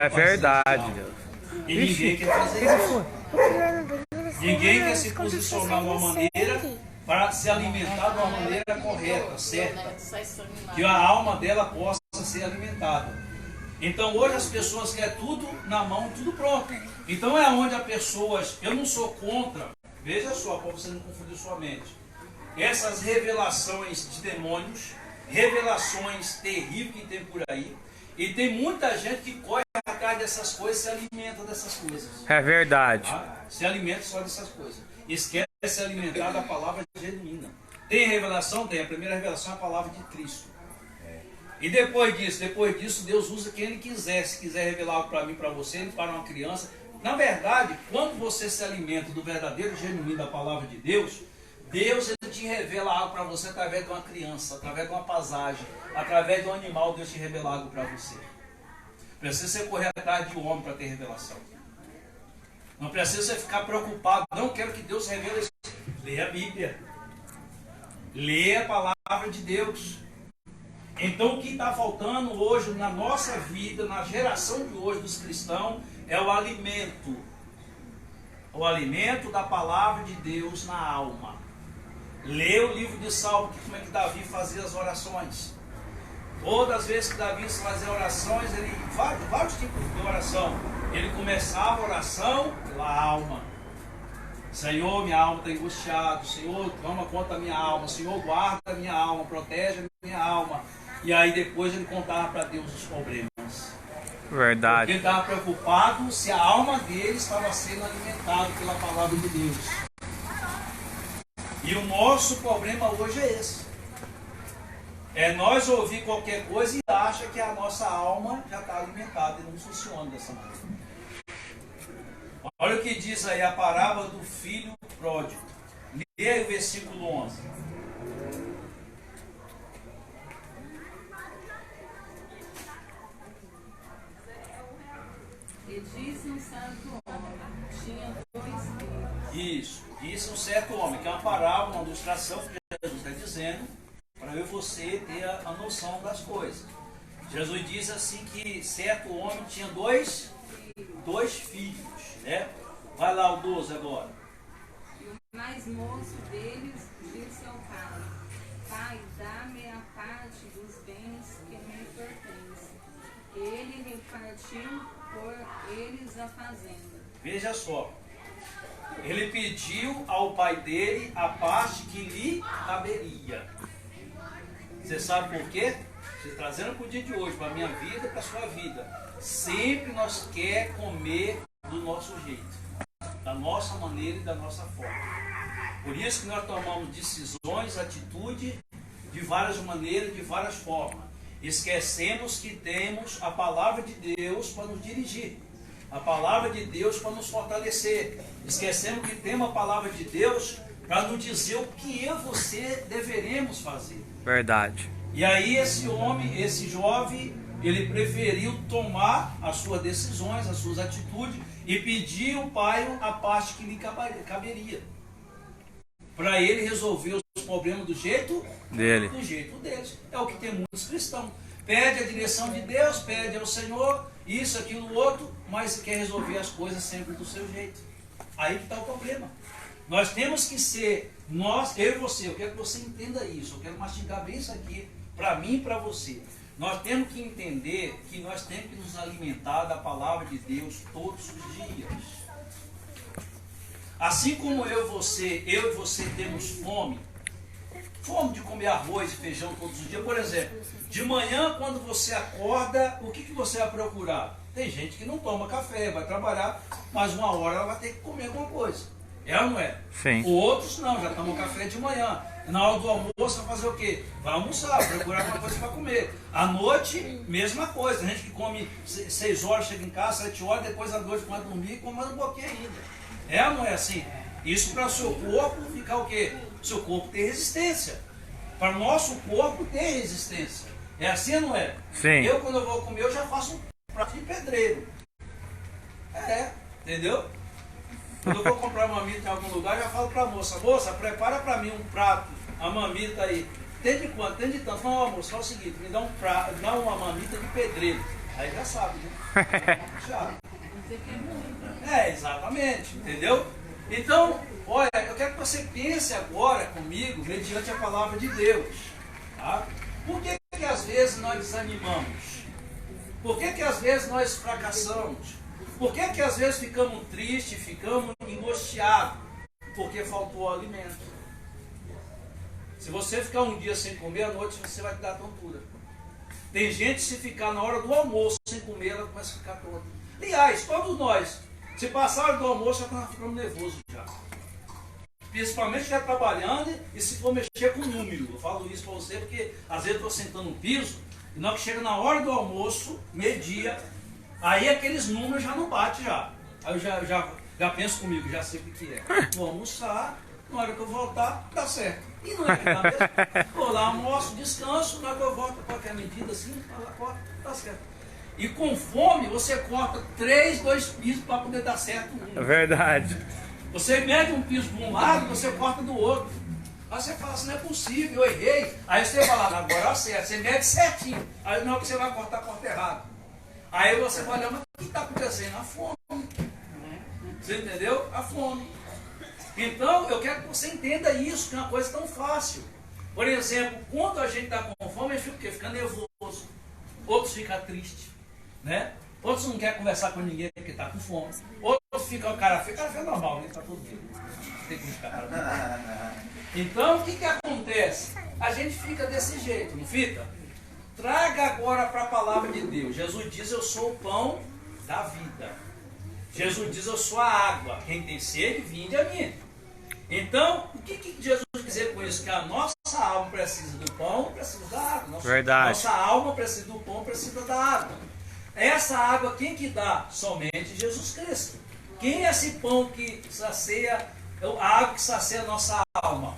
É verdade, Deus. E ninguém quer fazer isso. Ninguém quer se posicionar de uma maneira para se alimentar de uma maneira correta, certa. Que a alma dela possa ser alimentada. Então hoje as pessoas querem tudo na mão, tudo pronto. Então é onde as pessoas, eu não sou contra, veja só, para você não confundir sua mente. Essas revelações de demônios, revelações terríveis que tem por aí. E tem muita gente que corre atrás dessas coisas, se alimenta dessas coisas. É verdade. Tá? Se alimenta só dessas coisas. Esquece de se alimentar da palavra genuína. Tem revelação? Tem. A primeira revelação é a palavra de Cristo. E depois disso, Deus usa quem Ele quiser. Se quiser revelar algo para mim, para você, Ele para uma criança. Na verdade, quando você se alimenta do verdadeiro genuíno da palavra de Deus, Deus ele te revela algo para você através de uma criança, através de uma paisagem, através de um animal. Deus te revela algo para você. Precisa você correr atrás de um homem para ter revelação. Não precisa você ficar preocupado. Não quero que Deus revele isso. Leia a Bíblia. Leia a palavra de Deus. Então o que está faltando hoje na nossa vida, na geração de hoje dos cristãos, é o alimento. O alimento da palavra de Deus na alma. Lê o livro de Salmo, como é que Davi fazia as orações. Todas as vezes que Davi fazia orações, ele vários tipos de oração. Ele começava a oração pela alma. Senhor, minha alma está angustiada. Senhor, toma conta da minha alma. Senhor, guarda a minha alma, protege a minha alma. E aí depois ele contava para Deus os problemas. Verdade. Porque ele estava preocupado se a alma dele estava sendo alimentada pela palavra de Deus. E o nosso problema hoje é esse. É nós ouvir qualquer coisa e acha que a nossa alma já está alimentada e não funciona dessa maneira. Olha o que diz aí a parábola do filho pródigo. Leia aí o versículo 11. E disse um certo homem, tinha 2 filhos. Isso, disse um certo homem, que é uma parábola, uma ilustração que Jesus está dizendo, para eu e você ter a noção das coisas. Jesus diz assim que certo homem tinha dois filhos, né? Vai lá o 12 agora. E o mais moço deles disse ao pai, pai, dá-me a parte dos bens que me pertencem. Ele repartiu por eles a fazenda. Veja só, ele pediu ao pai dele a parte que lhe caberia. Você sabe por quê? Você trazendo para o dia de hoje, para a minha vida e para a sua vida. Sempre nós quer comer do nosso jeito, da nossa maneira e da nossa forma. Por isso que nós tomamos decisões, atitude de várias maneiras, de várias formas. Esquecemos que temos a palavra de Deus para nos dirigir. A palavra de Deus para nos fortalecer. Esquecemos que temos a palavra de Deus para nos dizer o que eu e você deveremos fazer. Verdade. E aí esse homem, esse jovem, ele preferiu tomar as suas decisões, as suas atitudes e pedir ao pai a parte que lhe caberia. Para ele resolver os problemas do jeito dele. É o que tem muitos cristãos. Pede a direção de Deus, pede ao Senhor, isso, aquilo, outro, mas quer resolver as coisas sempre do seu jeito. Aí que está o problema. Nós temos que ser, eu e você, eu quero que você entenda isso, eu quero mastigar bem isso aqui, para mim e para você. Nós temos que entender que nós temos que nos alimentar da palavra de Deus todos os dias. Assim como eu e você temos fome de comer arroz e feijão todos os dias. Por exemplo, de manhã quando você acorda, o que você vai procurar? Tem gente que não toma café, vai trabalhar, mas uma hora ela vai ter que comer alguma coisa. É ou não é? Sim. Outros não, já tomam café de manhã. Na hora do almoço vai fazer o quê? Vai almoçar, procurar alguma coisa para comer. À noite, mesma coisa. Tem gente que come 6 horas, chega em casa, 7 horas, depois à noite vai dormir e come mais um pouquinho ainda. É ou não é assim? Isso para o seu corpo ficar o quê? O seu corpo ter resistência. Para o nosso corpo ter resistência. É assim ou não é? Sim. Eu, quando eu vou comer, eu já faço um prato de pedreiro. Entendeu? Quando eu vou comprar mamita em algum lugar, eu já falo para a moça, prepara para mim um prato, a mamita aí. Tem de quanto? Tem de tanto. Não, moça, fala o seguinte, me dá uma mamita de pedreiro. Aí já sabe, né? Já. Exatamente, entendeu? Então, olha, eu quero que você pense agora comigo, mediante a palavra de Deus. Tá? Por que às vezes nós desanimamos? Por que às vezes nós fracassamos? Por que às vezes ficamos tristes, ficamos angustiados? Porque faltou alimento. Se você ficar um dia sem comer, à noite você vai te dar tontura. Tem gente, se ficar na hora do almoço sem comer, ela começa a ficar tonta. Aliás, todos nós, se passar a hora do almoço, já está ficando nervoso já. Principalmente quem está trabalhando e se for mexer com número. Eu falo isso para você porque às vezes eu estou sentando no piso e na hora que chega na hora do almoço, meio-dia, aí aqueles números já não batem já. Aí eu já penso comigo, já sei o que é. Vou almoçar, na hora que eu voltar, dá certo. E não é que dá mesmo. Vou lá, almoço, descanso, na hora que eu volto, qualquer medida assim, dá certo. E com fome, você corta 2 pisos para poder dar certo um. É verdade. Você mede um piso de um lado, você corta do outro. Aí você fala assim, não é possível, eu errei. Aí você fala, agora acerta, você mede certinho. Aí na hora que você vai cortar, corta errado. Aí você vai olhar, mas o que está acontecendo? A fome. Você entendeu? A fome. Então, eu quero que você entenda isso, que é uma coisa tão fácil. Por exemplo, quando a gente está com fome, a gente fica o quê? Fica nervoso. Outros ficam tristes, né? Outros não querem conversar com ninguém porque está com fome. Outros ficam, cara feio normal, né? Está tudo bem. Tem que ficar cara. Então, o que acontece? A gente fica desse jeito, não fica? Traga agora para a palavra de Deus. Jesus diz, eu sou o pão da vida. Jesus diz, eu sou a água. Quem tem sede, vinde a mim. Então, o que Jesus quer dizer com isso? Que a nossa alma precisa do pão, precisa da água. Verdade. Nossa alma precisa do pão, precisa da água. Essa água, quem que dá? Somente Jesus Cristo. Quem é esse pão que sacia, a água que sacia a nossa alma?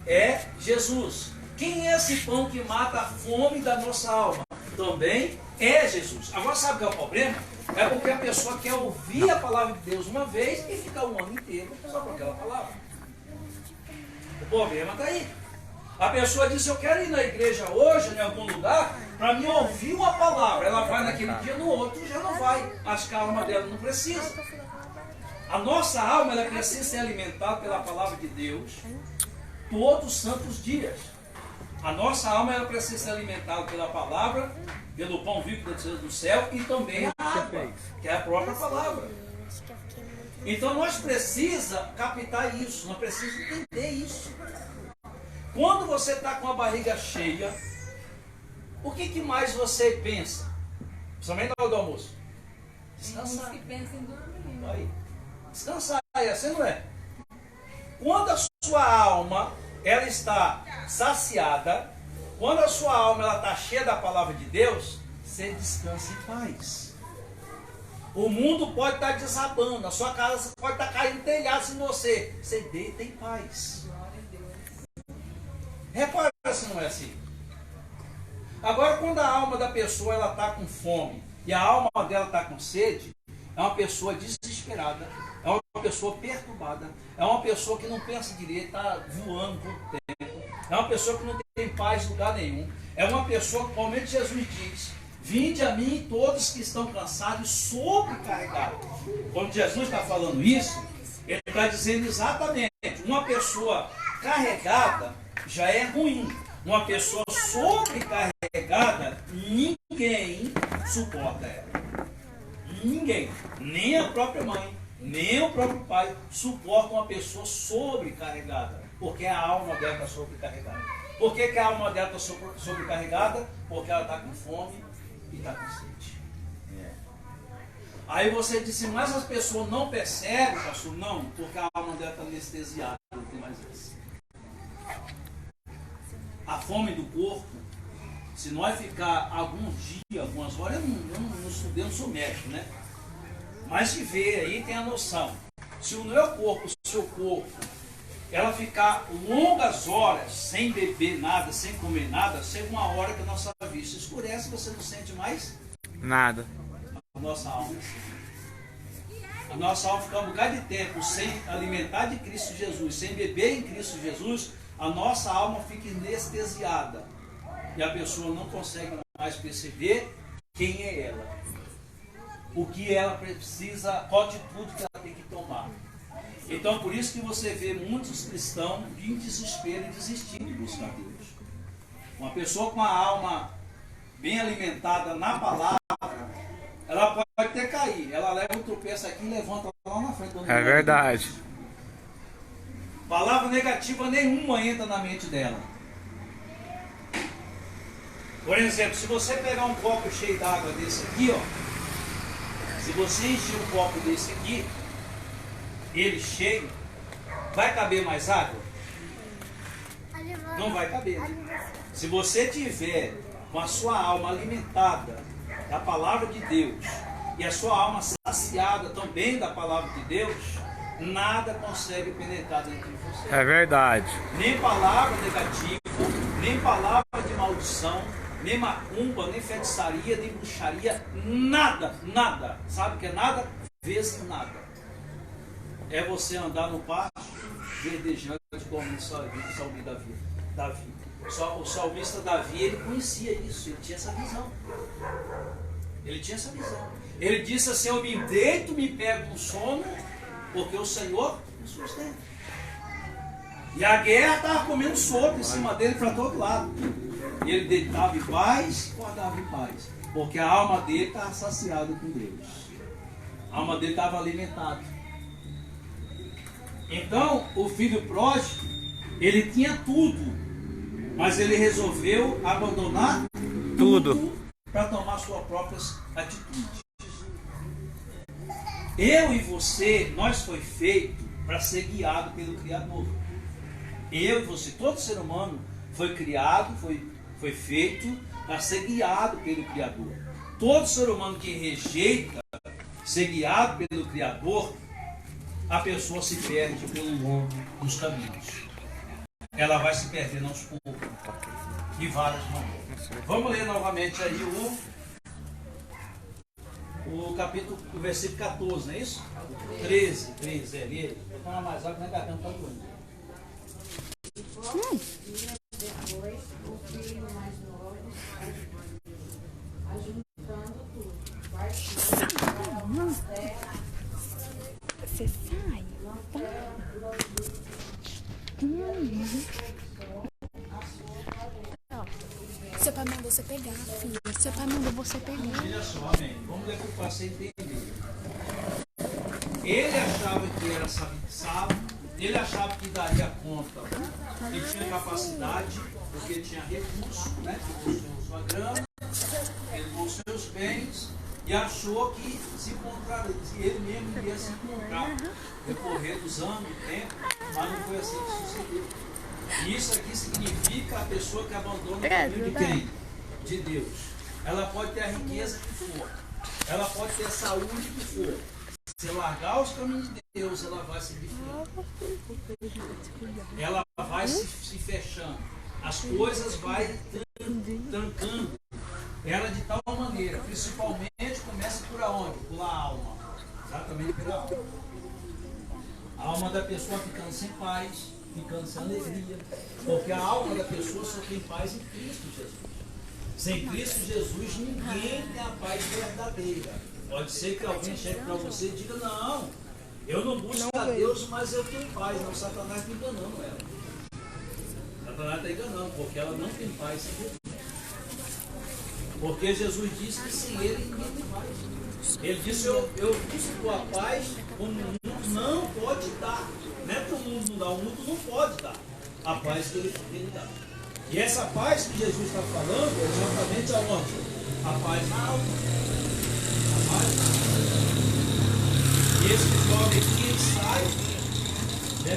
É Jesus. Quem é esse pão que mata a fome da nossa alma? Também é Jesus. Agora sabe o que é o problema? É porque a pessoa quer ouvir a palavra de Deus uma vez e ficar um ano inteiro só com aquela palavra. O problema está aí. A pessoa diz, eu quero ir na igreja hoje, em algum lugar, para me ouvir uma palavra. Ela vai naquele dia, no outro já não vai. Acho que a alma dela não precisa. A nossa alma, ela precisa ser alimentada pela palavra de Deus todos os santos dias. A nossa alma, ela precisa ser alimentada pela palavra, pelo pão vivo que desceu do céu e também a água, que é a própria palavra. Então nós precisamos captar isso, nós precisamos entender isso. Quando você está com a barriga cheia, o que mais você pensa? Principalmente na hora do almoço. Descansar. Que pensa em dormir. Aí. Descansar, assim não é? Quando a sua alma ela está saciada, quando a sua alma ela está cheia da palavra de Deus, você descansa em paz. O mundo pode estar desabando, a sua casa pode estar caindo telhado em você. Você deita em paz. Repara se não é assim. Agora, quando a alma da pessoa ela está com fome e a alma dela está com sede, é uma pessoa desesperada, é uma pessoa perturbada, é uma pessoa que não pensa direito, está voando todo o tempo, é uma pessoa que não tem paz em lugar nenhum, é uma pessoa que, como Jesus diz, vinde a mim todos que estão cansados e sobrecarregados. Quando Jesus está falando isso, ele está dizendo exatamente, uma pessoa carregada já é ruim, uma pessoa sobrecarregada, ninguém suporta ela. Ninguém, nem a própria mãe, nem o próprio pai suporta uma pessoa sobrecarregada, porque a alma dela está sobrecarregada. Por que a alma dela está sobrecarregada? Porque ela está com fome e está com sede. Aí você disse, mas as pessoas não percebem, pastor? Não, porque a alma dela está anestesiada, não tem mais isso. A fome do corpo, se nós ficar alguns dias, algumas horas, eu não estudei, eu não sou médico, né? Mas se vê aí, tem a noção. Se o meu corpo, o seu corpo, ela ficar longas horas sem beber nada, sem comer nada, chega uma hora que a nossa vista escurece, você não sente mais nada. A nossa alma. A nossa alma fica um bocado de tempo sem alimentar de Cristo Jesus, sem beber em Cristo Jesus, a nossa alma fica anestesiada. E a pessoa não consegue mais perceber quem é ela, o que ela precisa, qual atitude que ela tem que tomar. Então, por isso que você vê muitos cristãos em desespero e desistindo de buscar Deus. Uma pessoa com a alma bem alimentada na palavra, ela pode até cair. Ela leva um tropeço aqui e levanta lá na frente. É verdade. Palavra negativa nenhuma entra na mente dela. Por exemplo, se você pegar um copo cheio d'água desse aqui, ó, se você encher um copo desse aqui, ele cheio, vai caber mais água? Não vai caber. Se você tiver com a sua alma alimentada da palavra de Deus e a sua alma saciada também da palavra de Deus, nada consegue penetrar dentro de você. É verdade. Nem palavra negativa, nem palavra de maldição, nem macumba, nem feitiçaria, nem bruxaria, nada, nada. Sabe o que é nada? Vezes nada. É você andar no pasto, verdejando como o salmista Davi. O salmista Davi, ele conhecia isso, ele tinha essa visão. Ele tinha essa visão. Ele disse assim: eu me deito, me pego no sono, porque o Senhor me sustenta. E a guerra estava comendo solto em cima dele para todo lado. E ele deitava em paz, acordava em paz, porque a alma dele estava saciada com Deus. A alma dele estava alimentada. Então, o filho pródigo, ele tinha tudo, mas ele resolveu abandonar tudo para tomar suas próprias atitudes. Eu e você, nós foi feito para ser guiado pelo Criador. Eu e você, todo ser humano foi criado, foi feito para ser guiado pelo Criador. Todo ser humano que rejeita ser guiado pelo Criador, a pessoa se perde pelo longo dos caminhos. Ela vai se perdendo aos poucos, de várias maneiras. Vamos ler novamente aí o capítulo, o versículo 14, não é isso? 13, lê. Eu estou mais água, minha garganta está doendo. Depois, o filho mais novo, ajuntando tudo, partiu até Você sai? Seu pai mandou você pegar, filha. Seu pai mandou você pegar. Olha só, amém. Vamos ler para o pastor entender. Ele achava que era sábio, ele achava que daria conta, que tinha capacidade, porque tinha recurso, né? Que possuía sua grana, ele possuía seus bens, e achou que se encontraria, ele mesmo iria se encontrar, decorrer dos anos, do tempo, mas não foi assim que sucedeu. E isso aqui significa a pessoa que abandona o caminho de quem? De Deus. Ela pode ter a riqueza que for, ela pode ter a saúde que for. Se largar os caminhos de Deus, ela vai se dificultando. Ela vai se fechando. As coisas vão trancando. Ela de tal maneira, principalmente começa por aonde? Pela alma. Exatamente pela alma. A alma da pessoa ficando sem paz, ficando sem alegria. Porque a alma da pessoa só tem paz em Cristo Jesus. Sem Cristo Jesus, ninguém tem a paz verdadeira. Pode ser que alguém chegue para você e diga: não, eu não busco a Deus, mas eu tenho paz. Não, Satanás está enganando ela. Satanás está enganando, porque ela não tem paz sem Jesus. Porque Jesus disse que sem ele ninguém tem paz. Ele disse: eu busco a paz como o mundo não pode dar. Não é que o mundo não dá, o mundo não pode dar a paz que ele dá. E essa paz que Jesus está falando é exatamente aonde? A paz na alma. A paz na alma. E esse jovem aqui, ele sai,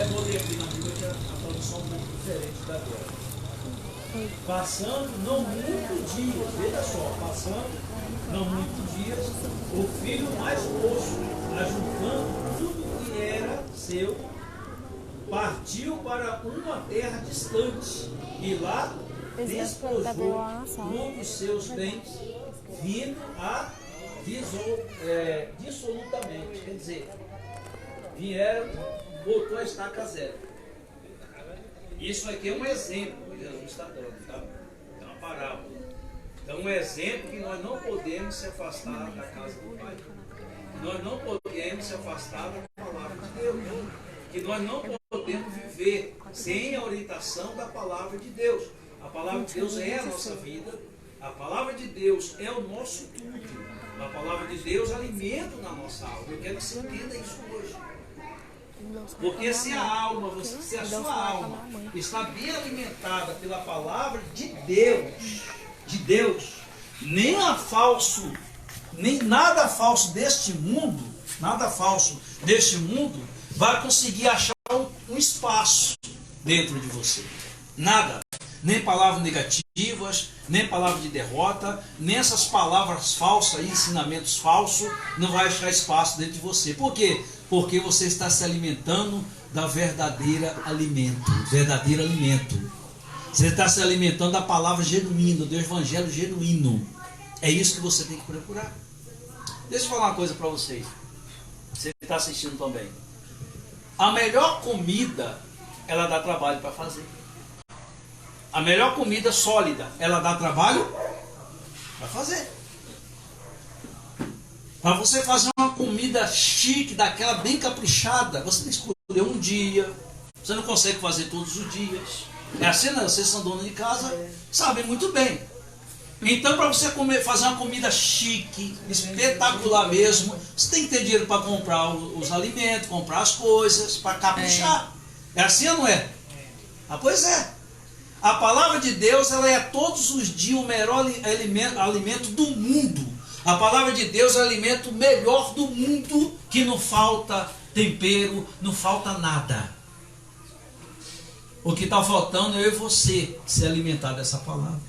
vou ler aqui na Bíblia, que é a tradução um pouco diferente da agora. Passando não muitos dias, veja só, passando não muitos dias, o filho mais moço, ajuntando tudo que era seu, partiu para uma terra distante e lá despojou todos os seus bens, vindo a dissolutamente, quer dizer, vieram, botou a estaca zero. Isso aqui é um exemplo que Jesus está dando, tá? É uma parábola. Então, um exemplo que nós não podemos se afastar da casa do Pai. Nós não podemos se afastar da palavra de Deus. Que nós não podemos viver sem a orientação da palavra de Deus. A palavra de Deus é a nossa vida. A palavra de Deus é o nosso tudo. A palavra de Deus é alimento na nossa alma. Eu quero que você entenda isso hoje. Porque se a sua alma está bem alimentada pela palavra de Deus, nem nada falso deste mundo vai conseguir achar um espaço dentro de você. Nada. Nem palavras negativas, nem palavras de derrota, nem essas palavras falsas, ensinamentos falsos, não vai achar espaço dentro de você. Por quê? Porque você está se alimentando da verdadeiro alimento. Você está se alimentando da palavra genuína, do evangelho genuíno. É isso que você tem que procurar. Deixa eu falar uma coisa para vocês. Você está assistindo também. A melhor comida, ela dá trabalho para fazer. A melhor comida sólida, ela dá trabalho para fazer. Para você fazer uma comida chique, daquela bem caprichada, você tem que escolher um dia. Você não consegue fazer todos os dias. É assim, né? Vocês são donos de casa, sabem muito bem. Então, para você fazer uma comida chique, espetacular mesmo, você tem que ter dinheiro para comprar os alimentos, comprar as coisas, para caprichar. É assim ou não é? Ah, pois é. A palavra de Deus, ela é todos os dias o melhor alimento do mundo. A palavra de Deus é o alimento melhor do mundo, que não falta tempero, não falta nada. O que está faltando é eu e você se alimentar dessa palavra.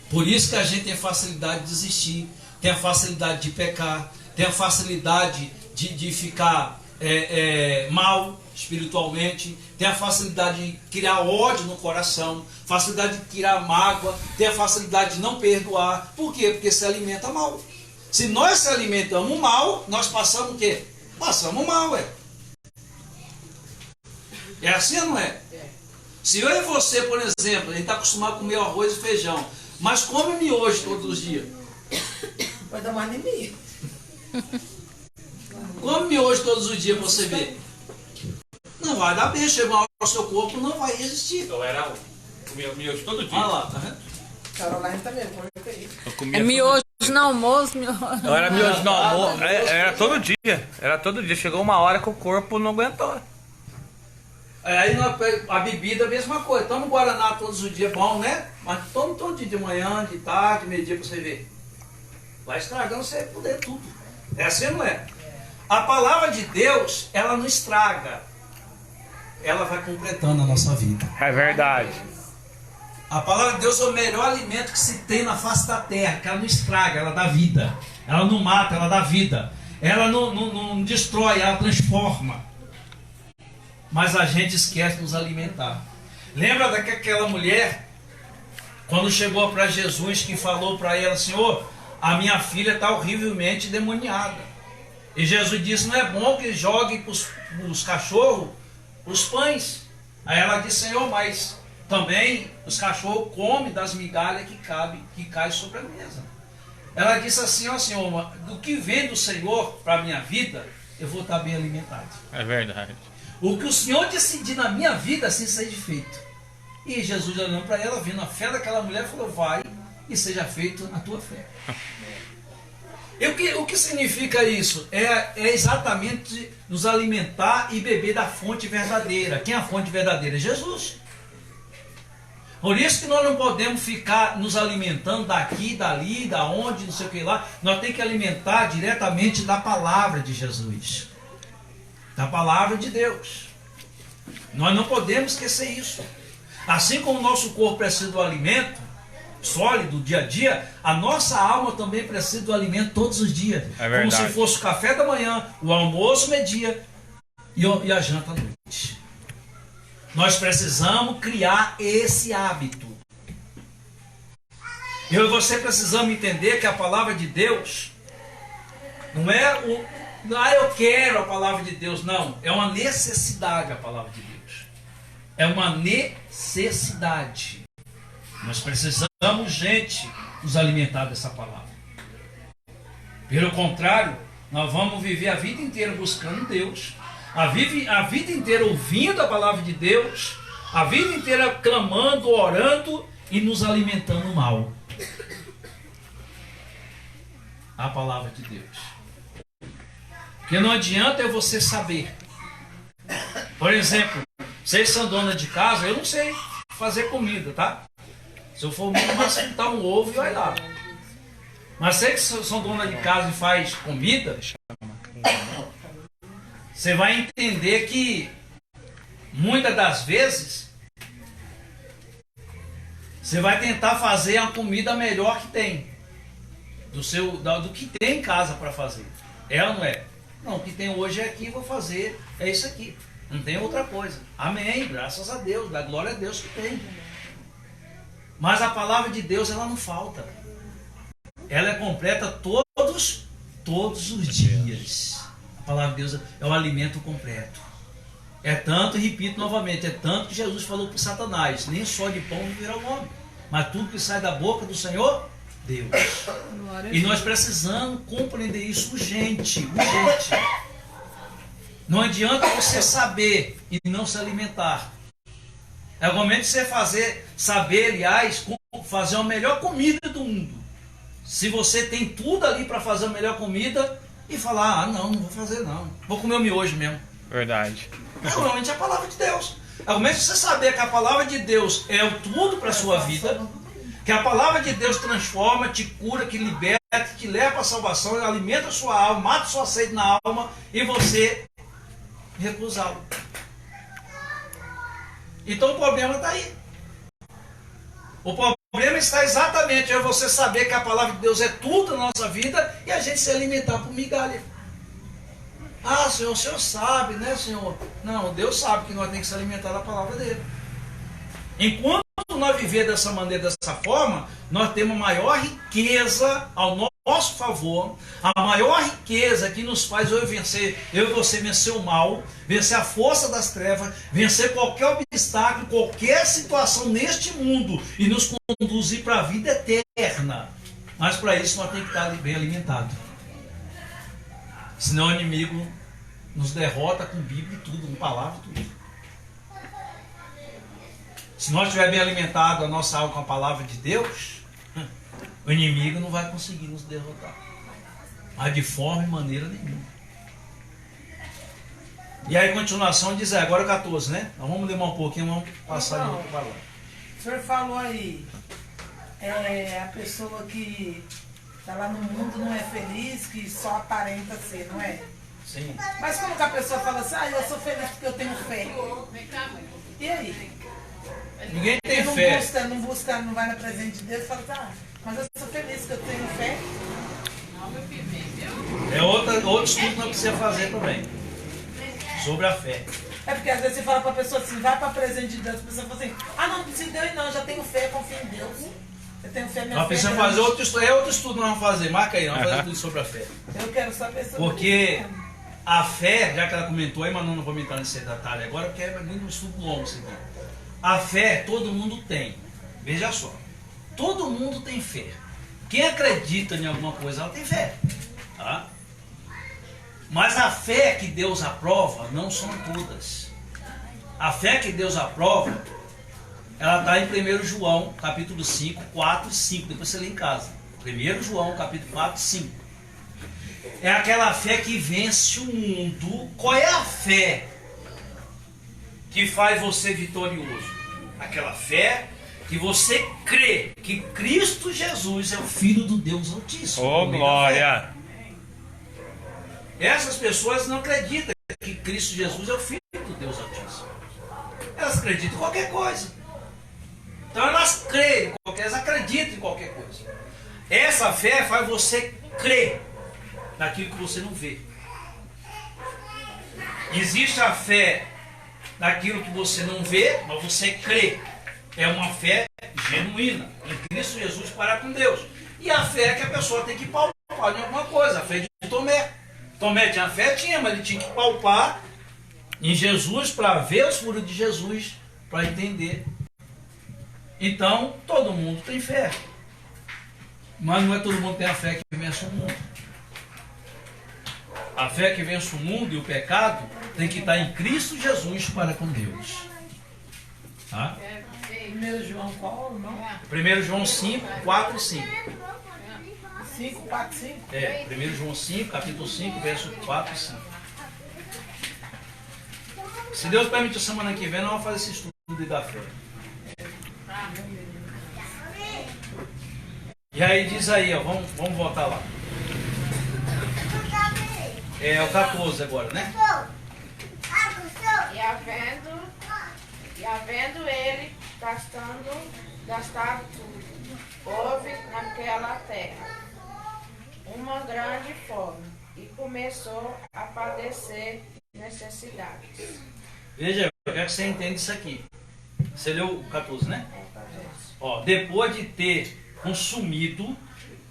Por isso que a gente tem facilidade de desistir, tem a facilidade de pecar, tem a facilidade de ficar mal espiritualmente, tem a facilidade de criar ódio no coração, facilidade de criar mágoa, tem a facilidade de não perdoar. Por quê? Porque se alimenta mal. Se nós se alimentamos mal, nós passamos o quê? Passamos mal, É assim ou não é? Se eu e você, por exemplo, a gente está acostumado a comer arroz e feijão, mas come miojo todos os dias. Vai dar mais anemia. Come miojo todos os dias para você ver. Não vai dar bem, chega uma hora o seu corpo não vai resistir. Eu era comia miojo todo dia. Olha lá, tá vendo? Caroline também, come aí. Comia É miojo no almoço, Eu era miojo no almoço, era todo dia. Era todo dia. Chegou uma hora que o corpo não aguentou. Aí a bebida, a mesma coisa. Toma Guaraná todos os dias, bom, né? Mas toma todo dia, de manhã, de tarde, meio-dia para você ver. Vai estragando você poder tudo. É assim, não é? A palavra de Deus, ela não estraga. Ela vai completando a nossa vida. É verdade. A palavra de Deus é o melhor alimento que se tem na face da terra, que ela não estraga, ela dá vida. Ela não mata, ela dá vida. Ela não destrói, ela transforma. Mas a gente esquece de nos alimentar. Lembra daquela mulher, quando chegou para Jesus, que falou para ela: Senhor, a minha filha está horrivelmente demoniada. E Jesus disse: não é bom que jogue para os cachorros os pães. Aí ela disse: Senhor, mas também os cachorros comem das migalhas que caem sobre a mesa. Ela disse assim: ó Senhor, do que vem do Senhor para a minha vida, eu vou estar bem alimentado. É verdade. O que o Senhor decidir na minha vida, assim seja feito. E Jesus, olhando para ela, vendo a fé daquela mulher, falou: vai e seja feito a tua fé. E o que significa isso? É exatamente nos alimentar e beber da fonte verdadeira. Quem é a fonte verdadeira? Jesus. Por isso que nós não podemos ficar nos alimentando daqui, dali, da onde, não sei o que lá. Nós temos que alimentar diretamente da palavra de Jesus. Da palavra de Deus. Nós não podemos esquecer isso. Assim como o nosso corpo precisa do alimento sólido, dia a dia, a nossa alma também precisa do alimento todos os dias. É verdade. Como se fosse o café da manhã, o almoço meio-dia e a janta à noite. Nós precisamos criar esse hábito. Eu e você precisamos entender que a palavra de Deus não é eu quero a palavra de Deus, não. É uma necessidade a palavra de Deus. É uma necessidade. Nós precisamos, gente, nos alimentar dessa palavra. Pelo contrário, nós vamos viver a vida inteira buscando Deus, a vida inteira ouvindo a palavra de Deus, a vida inteira clamando, orando e nos alimentando mal. A palavra de Deus. Porque não adianta você saber. Por exemplo, vocês são dona de casa, eu não sei fazer comida, tá? Se eu for no máximo fritar um ovo e vai lá. Mas vocês que são dona de casa e faz comida, você vai entender que muitas das vezes você vai tentar fazer a comida melhor que tem. Do que tem em casa para fazer. É ou não é? Não, o que tem hoje é aqui, vou fazer, é isso aqui. Não tem outra coisa. Amém, graças a Deus, dá glória a Deus que tem. Mas a palavra de Deus, ela não falta. Ela é completa todos os dias. A palavra de Deus é o alimento completo. É tanto, repito novamente, é tanto que Jesus falou para Satanás, nem só de pão viverá o homem, mas tudo que sai da boca do Senhor, Deus. E nós precisamos compreender isso urgente. Não adianta você saber e não se alimentar. É o momento de você saber, aliás, fazer a melhor comida do mundo. Se você tem tudo ali para fazer a melhor comida e falar, não vou fazer não. Vou comer o miojo mesmo. Verdade. Normalmente é a palavra de Deus. É o momento de você saber que a palavra de Deus é o tudo para a sua vida. Que a palavra de Deus transforma, te cura, que liberta, te leva para a salvação, alimenta a sua alma, mata a sua sede na alma e você recusá-lo. Então o problema está aí. O problema está exatamente em você saber que a palavra de Deus é tudo na nossa vida e a gente se alimentar por migalha. Ah, Senhor, o Senhor sabe, né, Senhor? Não, Deus sabe que nós temos que se alimentar da palavra dele. Enquanto nós viver dessa maneira, dessa forma, nós temos maior riqueza ao nosso favor, a maior riqueza que nos faz eu e você vencer o mal, vencer a força das trevas, vencer qualquer obstáculo, qualquer situação neste mundo e nos conduzir para a vida eterna. Mas para isso nós temos que estar bem alimentados. Senão o inimigo nos derrota com Bíblia e tudo, com palavra e tudo. Se nós estivermos bem alimentados a nossa alma com a palavra de Deus, o inimigo não vai conseguir nos derrotar. Mas de forma e maneira nenhuma. E aí, continuação, diz agora o 14, né? Nós vamos ler um pouquinho, vamos passar de novo para lá. O senhor falou aí, a pessoa que está lá no mundo não é feliz, que só aparenta ser, não é? Sim. Mas como que a pessoa fala assim, eu sou feliz porque eu tenho fé. E aí? Ninguém tem não fé. Não vai na presença de Deus e fala, mas eu sou feliz que eu tenho fé. É outro estudo que nós precisamos fazer também. Sobre a fé. É porque às vezes você fala para a pessoa assim, vai para a presença de Deus, a pessoa fala assim, não precisa de Deus não, eu já tenho fé, confio em Deus. Eu tenho fé, minha Nós fé. precisamos fazer outro estudo, outro estudo nós vamos fazer, marca aí, nós vamos fazer tudo sobre a fé. Eu quero saber sobre Porque isso. a fé, já que ela comentou aí, mas não vou entrar nesse detalhe agora, porque é muito um estudo longo isso aqui. A fé todo mundo tem. Veja só. Todo mundo tem fé. Quem acredita em alguma coisa, ela tem fé. Tá? Mas a fé que Deus aprova não são todas. A fé que Deus aprova, ela está em 1 João, capítulo 5, 4 e 5. Depois você lê em casa. 1 João, capítulo 4 e 5. É aquela fé que vence o mundo. Qual é a fé que faz você vitorioso? Aquela fé que você crê que Cristo Jesus é o Filho do Deus Altíssimo. Ô, glória! Essas pessoas não acreditam que Cristo Jesus é o Filho do Deus Altíssimo. Elas acreditam em qualquer coisa. Então elas creem, elas acreditam em qualquer coisa. Essa fé faz você crer naquilo que você não vê. Existe a fé naquilo que você não vê, mas você crê. É uma fé genuína em Cristo Jesus para com Deus. E a fé que a pessoa tem que palpar em alguma coisa. A fé de Tomé. Tomé tinha fé? Tinha, mas ele tinha que palpar em Jesus para ver os furos de Jesus, para entender Então, todo mundo tem fé. Mas não é todo mundo que tem a fé que vence o mundo. A fé que vence o mundo e o pecado tem que estar em Cristo Jesus para com Deus. Tá? 1 João qual? Não? 1 João 5, 4 e 5. 5, 4, 5? 1 João 5, capítulo 5, verso 4 e 5. Se Deus permitir, semana que vem, nós vamos fazer esse estudo da fé. E aí diz aí, ó, vamos voltar lá. É o 14 agora, né? E havendo ele gastado tudo, houve naquela terra uma grande fome e começou a padecer necessidades. Veja, eu quero que você entenda isso aqui. Você leu o 14, né? Ó, depois de ter consumido,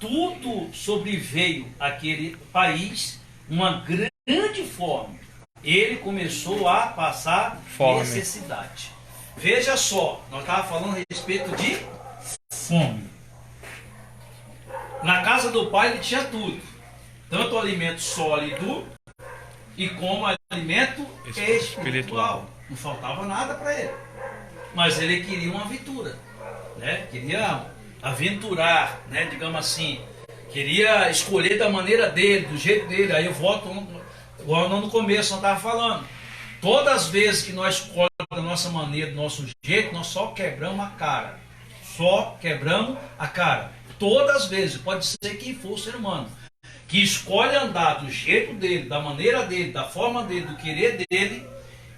tudo sobreveio àquele país uma grande fome. Ele começou a passar Fome. necessidade. Veja só, nós estávamos falando a respeito de fome. Na casa do pai ele tinha tudo. Tanto alimento sólido e como alimento espiritual. Não faltava nada para ele. Mas ele queria uma aventura, né? Queria aventurar, né? Digamos assim. Queria escolher da maneira dele, do jeito dele. Aí eu volto, igual no começo nós estávamos falando. Todas as vezes que nós escolhemos da nossa maneira, do nosso jeito, nós só quebramos a cara. Só quebramos a cara. Todas as vezes, pode ser quem for o ser humano, que escolhe andar do jeito dele, da maneira dele, da forma dele, do querer dele,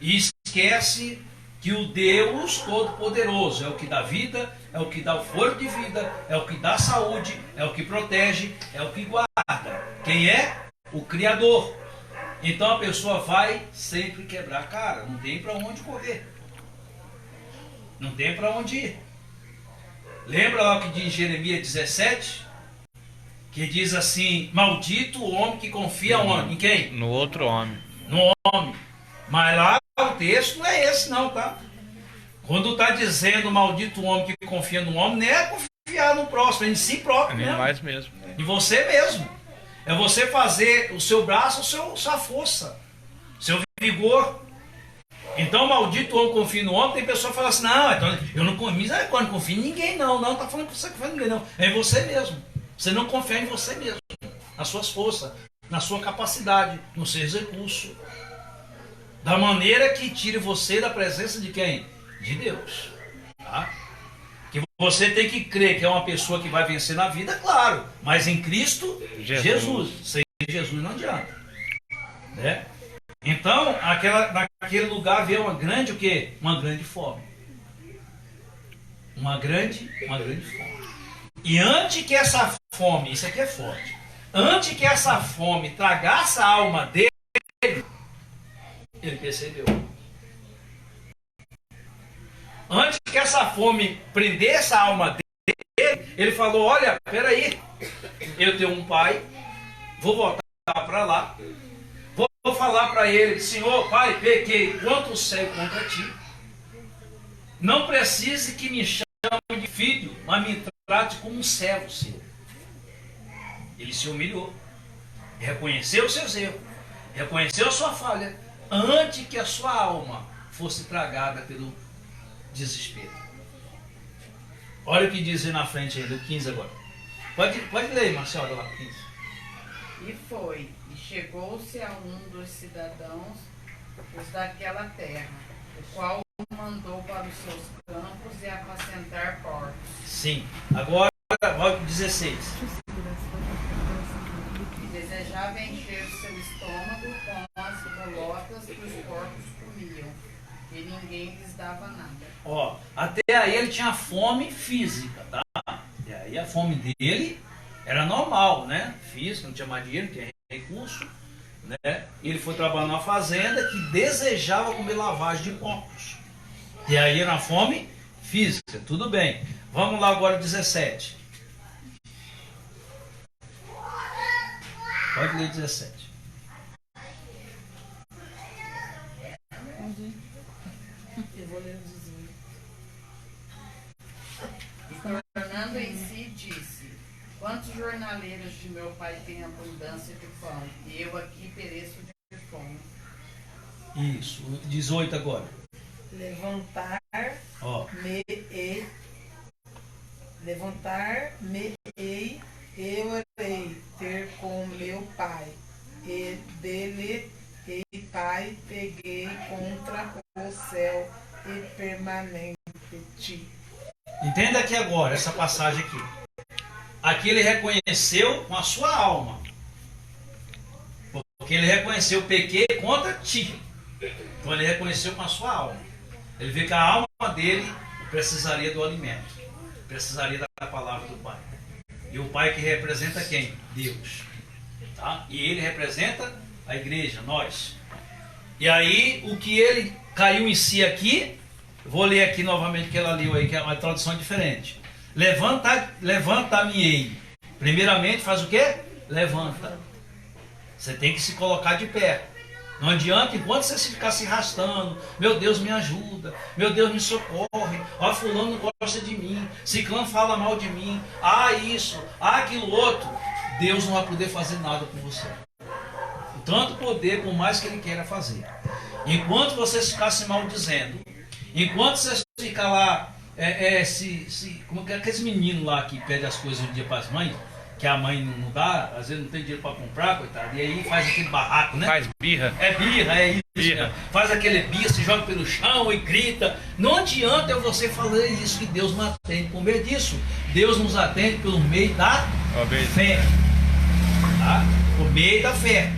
e esquece que o Deus Todo-Poderoso é o que dá vida, é o que dá o fôlego de vida, é o que dá saúde, é o que protege, é o que guarda. Quem é? O Criador. Então a pessoa vai sempre quebrar a cara, não tem para onde correr. Não tem para onde ir. Lembra lá o que diz Jeremias 17? Que diz assim, maldito o homem que confia onde? Em quem? No outro homem. No homem. Mas lá o texto não é esse não, tá? Quando está dizendo maldito o homem que confia no homem, não é confiar no próximo, é em si próprio Nem mesmo. mais mesmo. Em você mesmo. É você fazer o seu braço, sua força, seu vigor. Então, maldito o homem confia no homem, tem pessoa que fala assim, não, então, eu não confio em ninguém, não está falando que você confia em ninguém, não. É em você mesmo. Você não confia em você mesmo, nas suas forças, na sua capacidade, nos seus recursos. Da maneira que tire você da presença de quem? De Deus. Tá? Que você tem que crer que é uma pessoa que vai vencer na vida, claro, mas em Cristo Jesus. Sem Jesus não adianta. Né? Então, naquele lugar veio uma grande o quê? Uma grande fome. Uma grande fome. E antes que essa fome, isso aqui é forte, antes que essa fome tragasse a alma dele, ele percebeu. Antes que essa fome prendesse a alma dele, ele falou, olha, peraí, eu tenho um pai, vou voltar para lá, vou falar para ele, Senhor, pai, pequei contra o céu e contra ti. Não precise que me chame de filho, mas me trate como um servo seu. Ele se humilhou, reconheceu os seus erros, reconheceu a sua falha, antes que a sua alma fosse tragada pelo desespero. Olha o que diz aí na frente aí, do 15 agora. Pode ler, Marcelo, lá, 15. E chegou-se a um dos cidadãos os daquela terra, o qual mandou para os seus campos e apacentar porcos. Sim. Agora, olha o 16. E desejava encher o seu estômago com as bolotas que os porcos comiam, e ninguém lhes dava nada. Ó, até aí ele tinha fome física, tá? E aí a fome dele era normal, né? Física, não tinha mais dinheiro, não tinha recurso, né? Ele foi trabalhar numa fazenda que desejava comer lavagem de porcos. E aí era fome física, tudo bem. Vamos lá agora 17. Pode ler 17. Eu vou ler o 18. Quantos jornaleiros de meu pai têm abundância de pão, e eu aqui pereço de fome. Isso. 18 agora. Levantar-me-ei eu irei ter com meu pai, e dele, pai, peguei contra o céu e permanente. Entenda aqui agora, essa passagem aqui. Aqui ele reconheceu com a sua alma. Porque ele reconheceu, pequei contra ti. Então ele reconheceu com a sua alma. Ele vê que a alma dele precisaria do alimento. Precisaria da palavra do Pai. E o Pai que representa quem? Deus. Tá? E ele representa a igreja, nós. E aí, o que ele caiu em si aqui, vou ler aqui novamente que ela leu aí, que é uma tradução diferente. Levanta-me-ei. Primeiramente, faz o quê? Levanta. Você tem que se colocar de pé. Não adianta, enquanto você ficar se arrastando, meu Deus me ajuda, meu Deus me socorre, ó, fulano não gosta de mim, ciclano fala mal de mim, isso, aquilo outro, Deus não vai poder fazer nada com você. Tanto poder, por mais que Ele queira fazer. Enquanto você ficar se maldizendo, enquanto você ficar lá, como que é aqueles meninos lá que pedem as coisas um dia para as mães, que a mãe não dá, às vezes não tem dinheiro para comprar, coitado, e aí faz aquele barraco, né? Faz birra. É birra, é isso. Birra. Né? Faz aquele birra, se joga pelo chão e grita. Não adianta você falar isso, que Deus não atende por meio disso. Deus nos atende pelo meio da fé. Tá? Por meio da fé.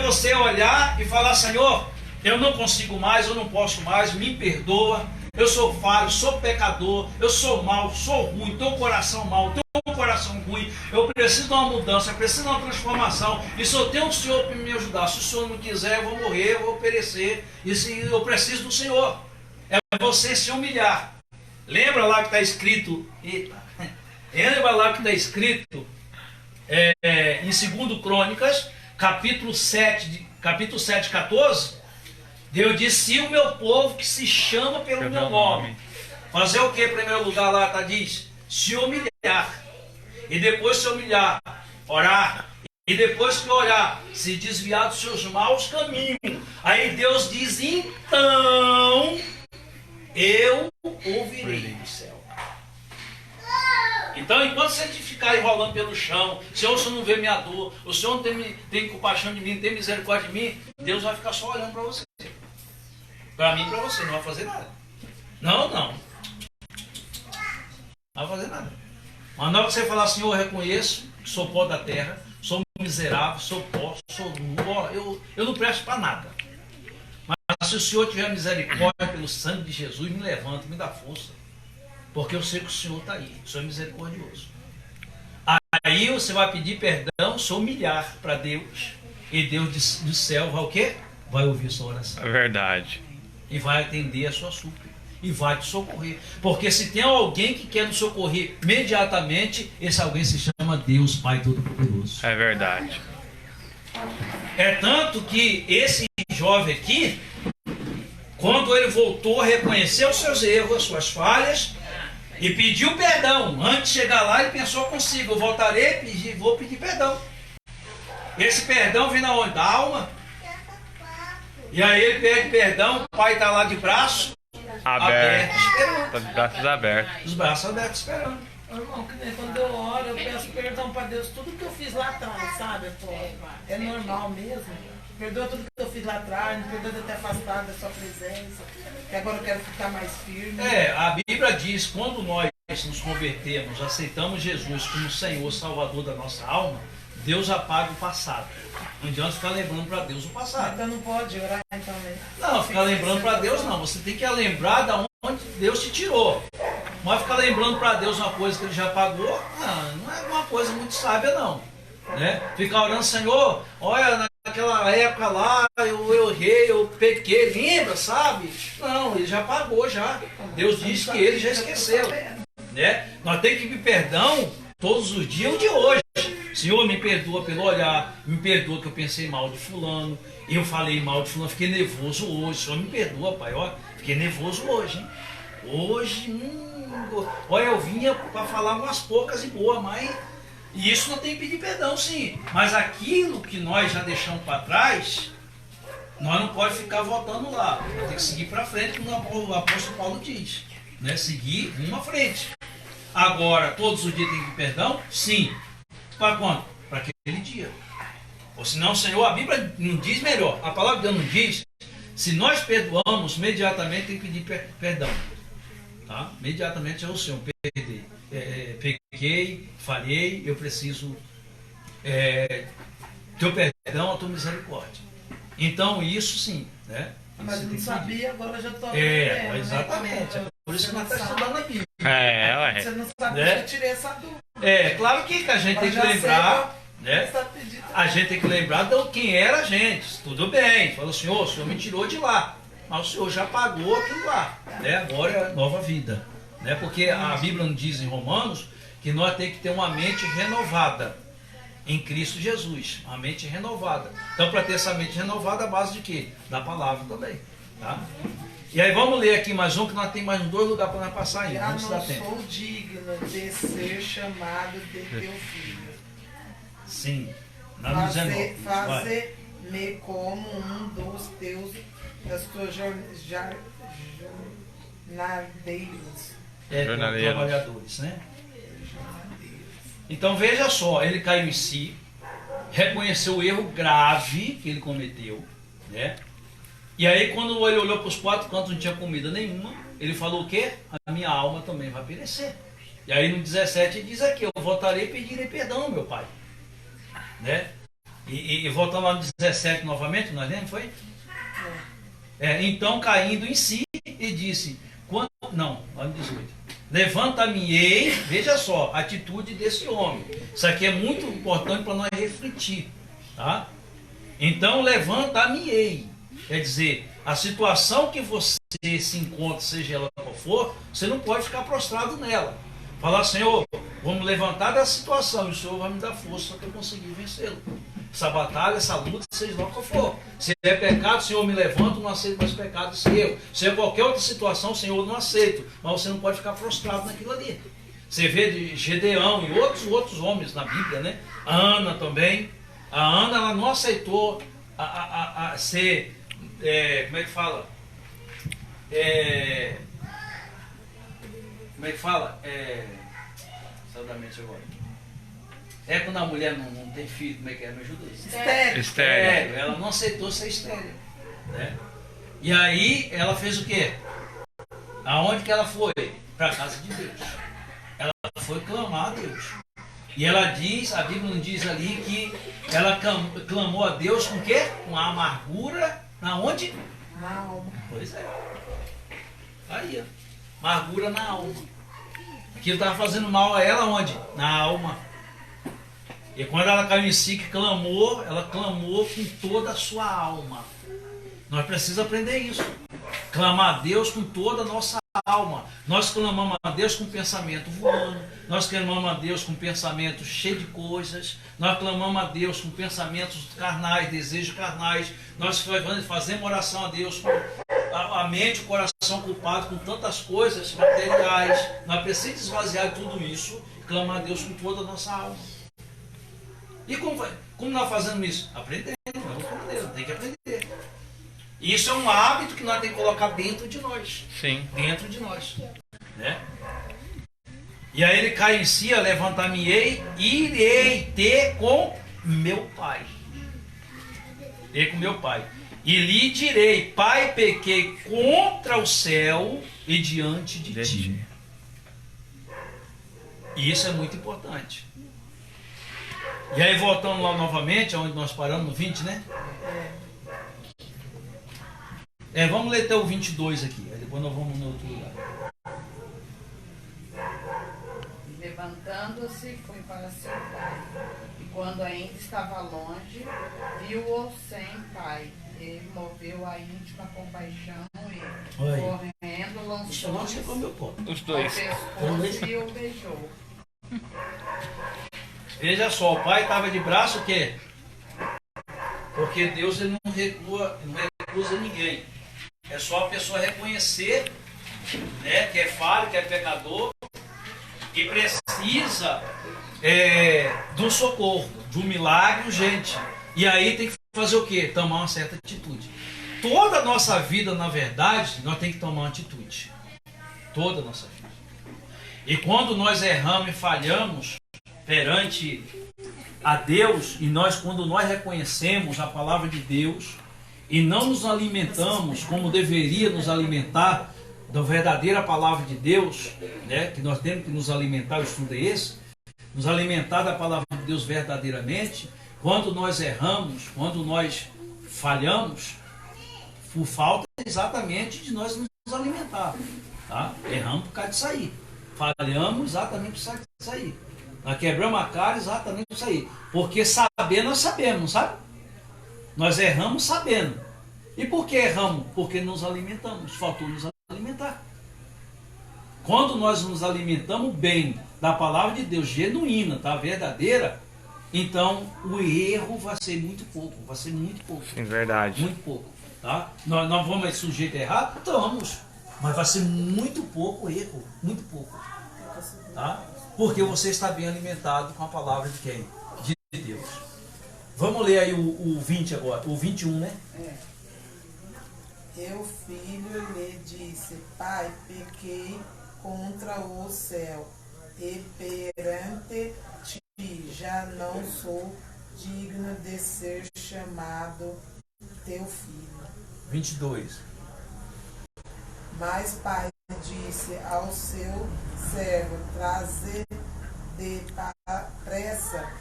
Você olhar e falar, Senhor, eu não consigo mais, eu não posso mais, me perdoa. Eu sou falho, sou pecador, eu sou mau, sou ruim, tenho um coração mau, tenho um coração ruim, eu preciso de uma mudança, eu preciso de uma transformação, e só tenho o Senhor para me ajudar. Se o Senhor não quiser, eu vou morrer, eu vou perecer, e se eu preciso do Senhor. É você se humilhar. Lembra lá que está escrito, lembra lá que está escrito em 2 Crônicas, capítulo 7, 14, Deus disse, se o meu povo que se chama pelo meu nome, fazer o que em primeiro lugar lá, tá, diz? Se humilhar. E depois se humilhar, orar. E depois que orar, se desviar dos seus maus caminhos. Aí Deus diz, então, eu ouvirei do céu. Então, enquanto você ficar enrolando pelo chão, Senhor, o Senhor não vê minha dor, o Senhor não tem compaixão de mim, não tem misericórdia de mim, Deus vai ficar só olhando para você. Para mim e para você, não vai fazer nada. Não. Não vai fazer nada. Mas na hora que você falar, Senhor, eu reconheço que sou pó da terra, sou miserável, sou pó, sou nu, eu não presto para nada. Mas se o Senhor tiver misericórdia pelo sangue de Jesus, me levanta, me dá força. Porque eu sei que o Senhor está aí, o Senhor é misericordioso. Aí você vai pedir perdão, se humilhar para Deus. E Deus do céu vai o quê? Vai ouvir sua oração. É verdade. E vai atender a sua súplica. E vai te socorrer. Porque se tem alguém que quer nos socorrer imediatamente, esse alguém se chama Deus Pai Todo-Poderoso. É verdade. É tanto que esse jovem aqui, quando ele voltou a reconhecer os seus erros, as suas falhas, e pediu perdão. Antes de chegar lá, ele pensou consigo, eu voltarei e vou pedir perdão. Esse perdão vem da onde? Da alma. E aí ele pede perdão, o pai está lá de braço aberto, esperando. Tá de braços abertos. Os braços abertos esperando. Irmão, que nem quando eu oro, eu peço perdão para Deus, tudo que eu fiz lá atrás, sabe? Pô, é normal mesmo. Perdoa tudo que eu fiz lá atrás, me perdoa de ter afastado da sua presença, que agora eu quero ficar mais firme. A Bíblia diz, quando nós nos convertemos, aceitamos Jesus como Senhor, Salvador da nossa alma, Deus apaga o passado. Não adianta ficar lembrando para Deus o passado. Então não pode orar, então, né? Não, ficar lembrando para Deus não. Você tem que lembrar de onde Deus te tirou. Mas ficar lembrando para Deus uma coisa que Ele já pagou, não é uma coisa muito sábia, não. Né? Ficar orando, Senhor, olha, naquela época lá, eu errei, eu pequei, lembra, sabe? Não, Ele já pagou, já. Deus disse que Ele já esqueceu. Né? Nós temos que pedir perdão todos os dias, o de hoje. Senhor, me perdoa pelo olhar, me perdoa que eu pensei mal de fulano, eu falei mal de fulano, fiquei nervoso hoje. Senhor, me perdoa, pai, ó, fiquei nervoso hoje, hein? Hoje, olha, eu vinha para falar umas poucas e boas, mas E isso não tem que pedir perdão, sim. Mas aquilo que nós já deixamos para trás, nós não podemos ficar voltando lá. Tem que seguir para frente, como o apóstolo Paulo diz. Né? Seguir rumo à frente. Agora, todos os dias tem que pedir perdão? Sim. Para quando? Para aquele dia. Ou senão, Senhor, a Bíblia não diz melhor. A palavra de Deus não diz. Se nós perdoamos, imediatamente tem que pedir perdão. Tá? Imediatamente é o Senhor. Pequei, falhei, eu preciso teu perdão, a tua misericórdia. Então, isso sim, né? Mas Isso eu não tem que sabia, pedir. agora já estou Exatamente. É por isso que nós estamos estudando a Bíblia. Você não sabia, Né? eu tirei essa dúvida. Claro que a gente tem que lembrar, né? A gente tem que lembrar de quem era a gente. Tudo bem, falou, Senhor, o Senhor me tirou de lá, mas o Senhor já pagou aquilo lá, né? Agora é nova vida, né? Porque a Bíblia nos diz em Romanos que nós temos que ter uma mente renovada em Cristo Jesus, uma mente renovada. Então, para ter essa mente renovada, a base de quê? Da palavra também, tá? E aí vamos ler aqui mais um, que nós temos mais 2 lugares para nós passar ainda. Já Vamos dar não tempo. sou digno de ser chamado de teu filho. Sim. Na 19. Vai. Faze-me como um das tuas jornadeiros. Jornaleiros. Trabalhadores, né? Então veja só, ele caiu em si, reconheceu o erro grave que ele cometeu, né? E aí quando ele olhou para os 4 cantos, não tinha comida nenhuma, ele falou o quê? A minha alma também vai perecer. E aí no 17 ele diz aqui, eu voltarei e pedirei perdão, meu pai. Né? E voltando lá no 17 novamente, nós lemos, foi? Então caindo em si, e disse, lá no 18. Levanta-me-ei, veja só, a atitude desse homem. Isso aqui é muito importante para nós refletir, tá? Então, levanta-me-ei. Quer dizer, a situação que você se encontra, seja ela qual for, você não pode ficar prostrado nela. Falar, Senhor, vamos levantar dessa situação e o Senhor vai me dar força para eu conseguir vencê-lo. Essa batalha, essa luta, seja lá qual for. Se é pecado, Senhor, me levanto, não aceito mais pecado esse erro. Se é qualquer outra situação, Senhor, não aceito. Mas você não pode ficar prostrado naquilo ali. Você vê de Gedeão e outros homens na Bíblia, né? A Ana também. A Ana, ela não aceitou a ser, como é que fala? Como é que fala? Saiu da mente agora. Quando a mulher não tem filho, como é que é? Me ajuda aí. Estéreo. Ela não aceitou ser estéreo, né? E aí ela fez o quê? Aonde que ela foi? Para a casa de Deus. Ela foi clamar a Deus. E ela diz, a Bíblia nos diz ali que ela clamou a Deus com o quê? Com a amargura, na onde? Na alma. Pois é. Aí, ó. Amargura na alma. Aquilo estava fazendo mal a ela onde? Na alma. E quando ela caiu em si, que clamou, ela clamou com toda a sua alma. Nós precisamos aprender isso. Clamar a Deus com toda a nossa alma. Nós clamamos a Deus com pensamento voando. Nós clamamos a Deus com pensamento cheio de coisas. Nós clamamos a Deus com pensamentos carnais, desejos carnais. Nós fazemos oração a Deus com a mente, o coração culpado com tantas coisas materiais. Nós precisamos esvaziar de tudo isso e clamar a Deus com toda a nossa alma. E como nós fazemos isso? Aprendendo, tem que aprender. Isso é um hábito que nós temos que colocar dentro de nós. Sim. Dentro de nós. Né? E aí ele cai em si, levantar-me-ei, irei ter com meu pai. Irei com meu pai. E lhe direi, pai, pequei contra o céu e diante de ti. E isso é muito importante. E aí voltando lá novamente, onde nós paramos, no 20, né? Vamos ler até o 22 aqui, aí depois nós vamos no outro lugar. Levantando-se, foi para seu pai. E quando ainda estava longe, viu-o sem pai. Ele moveu a íntima compaixão e, correndo, lançou-se Os dois. ao pescoço e o beijou. Veja só, o pai estava de braço o quê? Porque Deus ele não recusa ninguém. É só a pessoa reconhecer, né, que é falho, que é pecador, e precisa do socorro, de um milagre urgente. E aí tem que fazer o quê? Tomar uma certa atitude. Toda a nossa vida, na verdade, nós temos que tomar uma atitude. Toda a nossa vida. E quando nós erramos e falhamos perante a Deus, e quando nós reconhecemos a palavra de Deus e não nos alimentamos como deveria nos alimentar da verdadeira palavra de Deus, né, que nós temos que nos alimentar, o estudo é esse, nos alimentar da palavra de Deus verdadeiramente. Quando nós erramos, quando nós falhamos, por falta exatamente de nós nos alimentar, tá? Erramos por causa disso aí, falhamos exatamente por causa disso aí, nós quebramos a cara exatamente por isso aí, porque saber nós sabemos, não sabe? Nós erramos sabendo. E por que erramos? Porque nos alimentamos, faltou nos alimentar. Quando nós nos alimentamos bem da palavra de Deus genuína, tá? Verdadeira, então o erro vai ser muito pouco, vai ser muito pouco. Sim, verdade. Muito pouco, tá? Nós vamos ser sujeito a errar? Estamos, mas vai ser muito pouco erro, muito pouco, tá? Porque você está bem alimentado com a palavra de quem? De Deus. Vamos ler aí o 20 agora, o 21, né? E o filho lhe disse: Pai, pequei contra o céu e perante ti, já não sou digno de ser chamado teu filho. 22. Mas pai disse ao seu servo: traze depressa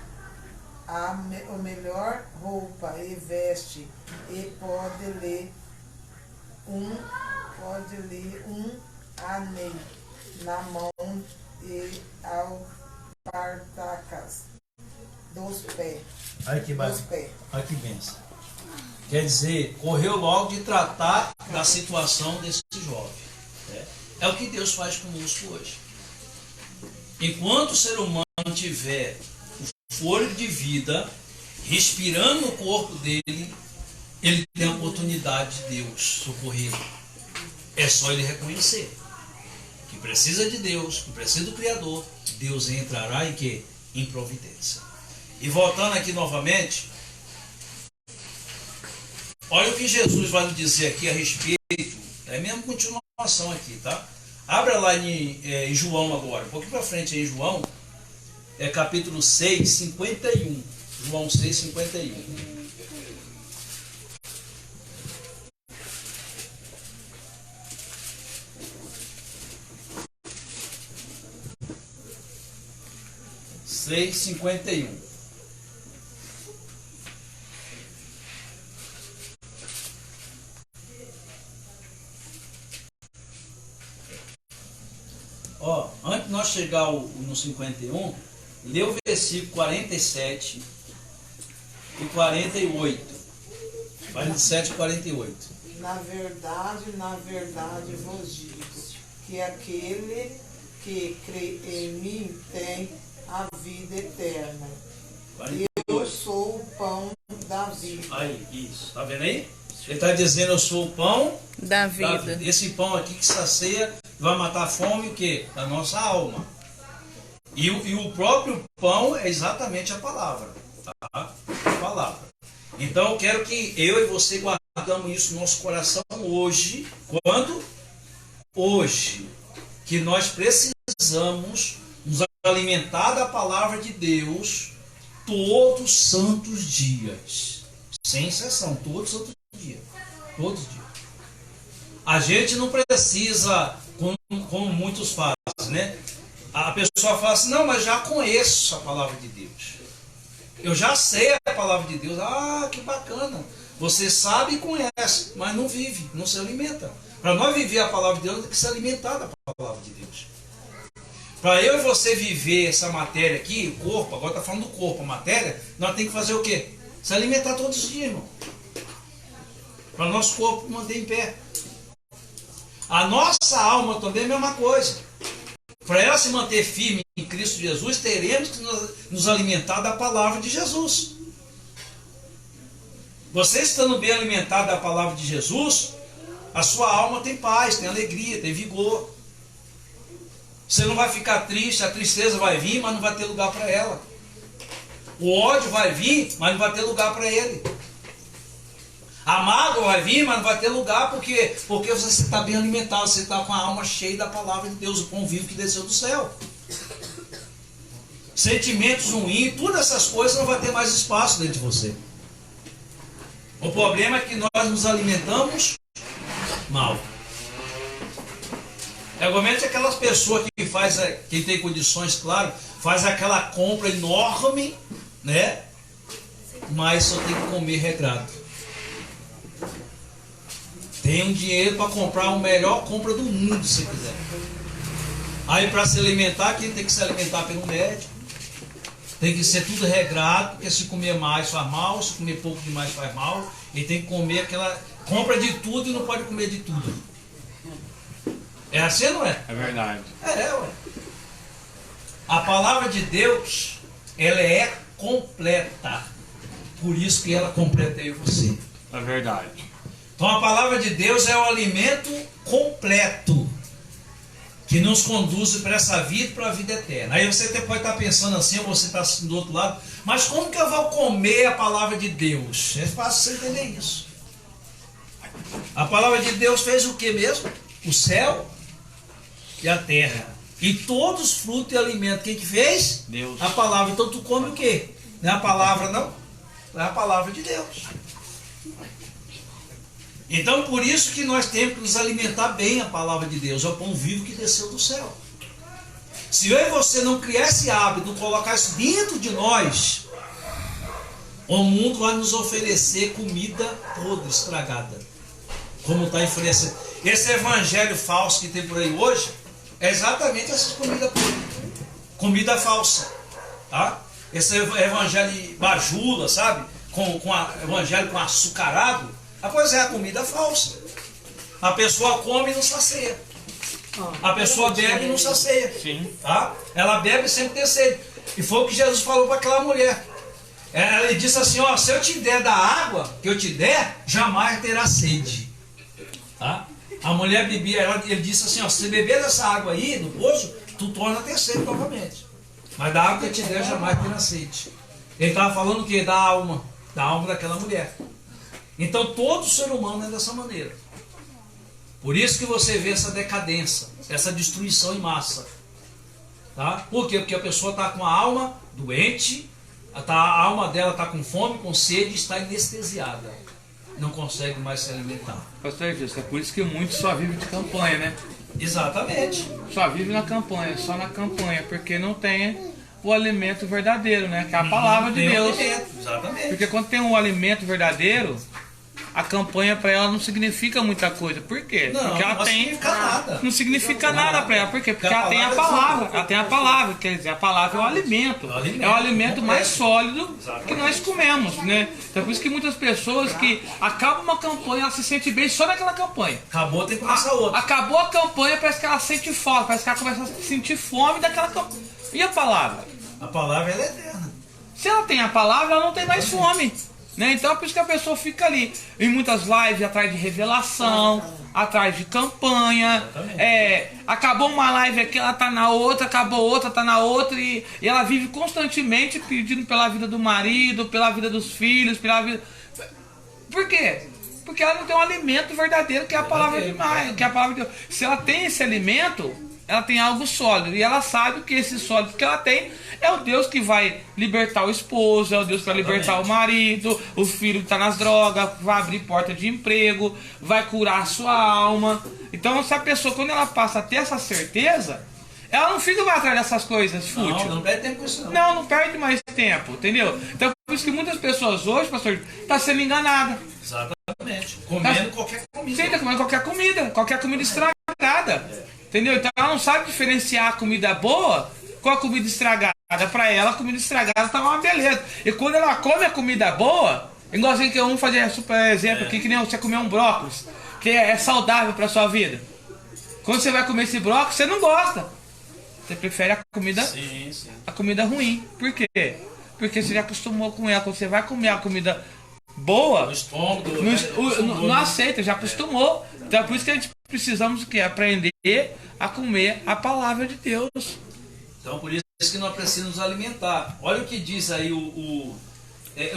a melhor roupa e veste, e pode-lhe um anel na mão e alpargacas dos pés. Olha que Dos pés. Olha que benção. Quer dizer, correu logo de tratar da situação desse jovem. Né? É o que Deus faz conosco hoje. Enquanto o ser humano tiver o fôlego de vida, respirando no corpo dele, ele tem a oportunidade de Deus socorrer. É só ele reconhecer que precisa de Deus, que precisa do Criador. Deus entrará em quê? Em providência. E voltando aqui novamente, olha o que Jesus vai nos dizer aqui a respeito, é a mesma continuação aqui, tá? Abra lá em João agora, um pouquinho para frente em João, capítulo 6, 51. João 6, 51. Seis, 51. Ó, antes de nós chegar no 51, lê o versículo 47 e 48. 47 e 48. Na verdade vos digo que aquele que crê em mim tem a vida eterna. 48. Eu sou o pão da vida. Aí, isso. Tá vendo aí? Ele está dizendo: eu sou o pão Da da vida. vida. Esse pão aqui que sacia vai matar a fome o quê? Da nossa alma. E o próprio pão é exatamente a palavra. Tá? A palavra. Então eu quero que eu e você guardamos isso no nosso coração hoje. Quando? Hoje. Que nós precisamos nos alimentar da palavra de Deus todos os santos dias. Sem exceção, todos os santos dias. Todos os dias. A gente não precisa, como muitos fazem, né? A pessoa fala assim: não, mas já conheço a palavra de Deus. Eu já sei a palavra de Deus. Ah, que bacana. Você sabe e conhece, mas não vive, não se alimenta. Para nós viver a palavra de Deus, tem que se alimentar da palavra de Deus. Para eu e você viver essa matéria aqui, o corpo, agora está falando do corpo, a matéria, nós temos que fazer o quê? Se alimentar todos os dias, irmão. Para o nosso corpo manter em pé. A nossa alma também é a mesma coisa. Para ela se manter firme em Cristo Jesus, teremos que nos alimentar da palavra de Jesus. Você estando bem alimentado da palavra de Jesus, a sua alma tem paz, tem alegria, tem vigor. Você não vai ficar triste, a tristeza vai vir, mas não vai ter lugar para ela. O ódio vai vir, mas não vai ter lugar para ele. A mágoa vai vir, mas não vai ter lugar porque você está bem alimentado, você está com a alma cheia da palavra de Deus, o pão vivo que desceu do céu. Sentimentos ruins, todas essas coisas não vai ter mais espaço dentro de você. O problema é que nós nos alimentamos mal. Realmente aquelas pessoas que faz, quem tem condições, claro, faz aquela compra enorme, né? Mas só tem que comer regrado. Tem um dinheiro para comprar a melhor compra do mundo, se quiser. Aí para se alimentar, quem tem que se alimentar pelo médico. Tem que ser tudo regrado, porque se comer mais faz mal, se comer pouco demais faz mal. E tem que comer aquela... Compra de tudo e não pode comer de tudo. É assim ou não é? É verdade. É, ué. A palavra de Deus, ela é completa. Por isso que ela completa eu e você. É verdade. Então a palavra de Deus é o alimento completo que nos conduz para essa vida e para a vida eterna. Aí você até pode estar pensando assim, ou você está do outro lado, mas como que eu vou comer a palavra de Deus? É fácil você entender isso. A palavra de Deus fez o que mesmo? O céu e a terra. E todos os frutos e alimentos. Quem que fez? Deus. A palavra. Então tu come o quê? Não é a palavra, não? É a palavra de Deus. Então por isso que nós temos que nos alimentar bem a palavra de Deus. É o pão vivo que desceu do céu. Se eu e você não criar esse hábito, colocar isso dentro de nós, o mundo vai nos oferecer comida podre, estragada. Como está oferecendo. Esse evangelho falso que tem por aí hoje, é exatamente essas comidas podres. Comida falsa. Tá? Esse evangelho bajula, sabe? Evangelho com açucarado. Pois é, a comida falsa. A pessoa come e não sacia. A pessoa bebe e não sacia. Sim. Tá? Ela bebe sempre tem sede. E foi o que Jesus falou para aquela mulher. Ele disse assim, ó, se eu te der da água que eu te der, jamais terá sede. Tá? A mulher bebia, ele disse assim, ó, se você beber dessa água aí, do poço, tu torna a ter sede novamente. Mas da água que eu te der, jamais terá sede. Ele estava falando o quê? Da alma daquela mulher. Então todo ser humano é dessa maneira. Por isso que você vê essa decadência, essa destruição em massa. Tá? Por quê? Porque a pessoa está com a alma doente, a alma dela está com fome, com sede, está anestesiada. Não consegue mais se alimentar. Pastor Jesus, é por isso que muitos só vivem de campanha, né? Exatamente. Só vive na campanha, só na campanha, porque não tem o alimento verdadeiro, né? Que é a palavra de Deus. Exatamente. Porque quando tem um alimento verdadeiro, a campanha para ela não significa muita coisa. Por quê? Não, porque ela não tem. significa nada. Não significa nada para ela. Por quê? Porque Porque a ela tem a palavra palavra. é Ela tem a palavra. Quer dizer, a palavra é o alimento. É o alimento mais sólido que nós comemos, né? Então por isso que muitas pessoas que acabam uma campanha, ela se sente bem só naquela campanha. Acabou, tem que começar outra. Acabou a campanha, parece que ela sente fome, parece que ela começa a sentir fome daquela campanha. E a palavra? A palavra ela é eterna. Se ela tem a palavra, ela não tem mais fome. Né? Então é por isso que a pessoa fica ali em muitas lives atrás de revelação, atrás de campanha. Acabou uma live aqui, ela tá na outra, acabou outra, tá na outra, e ela vive constantemente pedindo pela vida do marido, pela vida dos filhos, pela vida. Por quê? Porque ela não tem um alimento verdadeiro que é a palavra de Deus, que é a palavra de Deus. Se ela tem esse alimento, ela tem algo sólido, e ela sabe que esse sólido que ela tem é o Deus que vai libertar o esposo, é o Deus que vai libertar o marido, o filho que está nas drogas, vai abrir porta de emprego, vai curar a sua alma. Então se a pessoa, quando ela passa a ter essa certeza, ela não fica mais atrás dessas coisas fúteis. Não perde tempo com isso não. Não perde mais tempo, entendeu? Então por isso que muitas pessoas hoje, pastor, estão sendo enganadas. Exatamente. Comendo qualquer comida. Sim, está comendo qualquer comida estragada. Entendeu? Então ela não sabe diferenciar a comida boa com a comida estragada. Para ela, a comida estragada tá uma beleza. E quando ela come a comida boa, igualzinho que eu vamos fazer super exemplo aqui, que nem você comer um brócolis, que é saudável para sua vida. Quando você vai comer esse brócolis, você não gosta. Você prefere a comida, a comida ruim. Por quê? Porque você já acostumou com ela. Quando você vai comer a comida boa, No estômago. não aceita, já acostumou. Então é por isso que a gente precisamos o quê? Aprender a comer a palavra de Deus. Então, por isso que nós precisamos nos alimentar. Olha o que diz aí o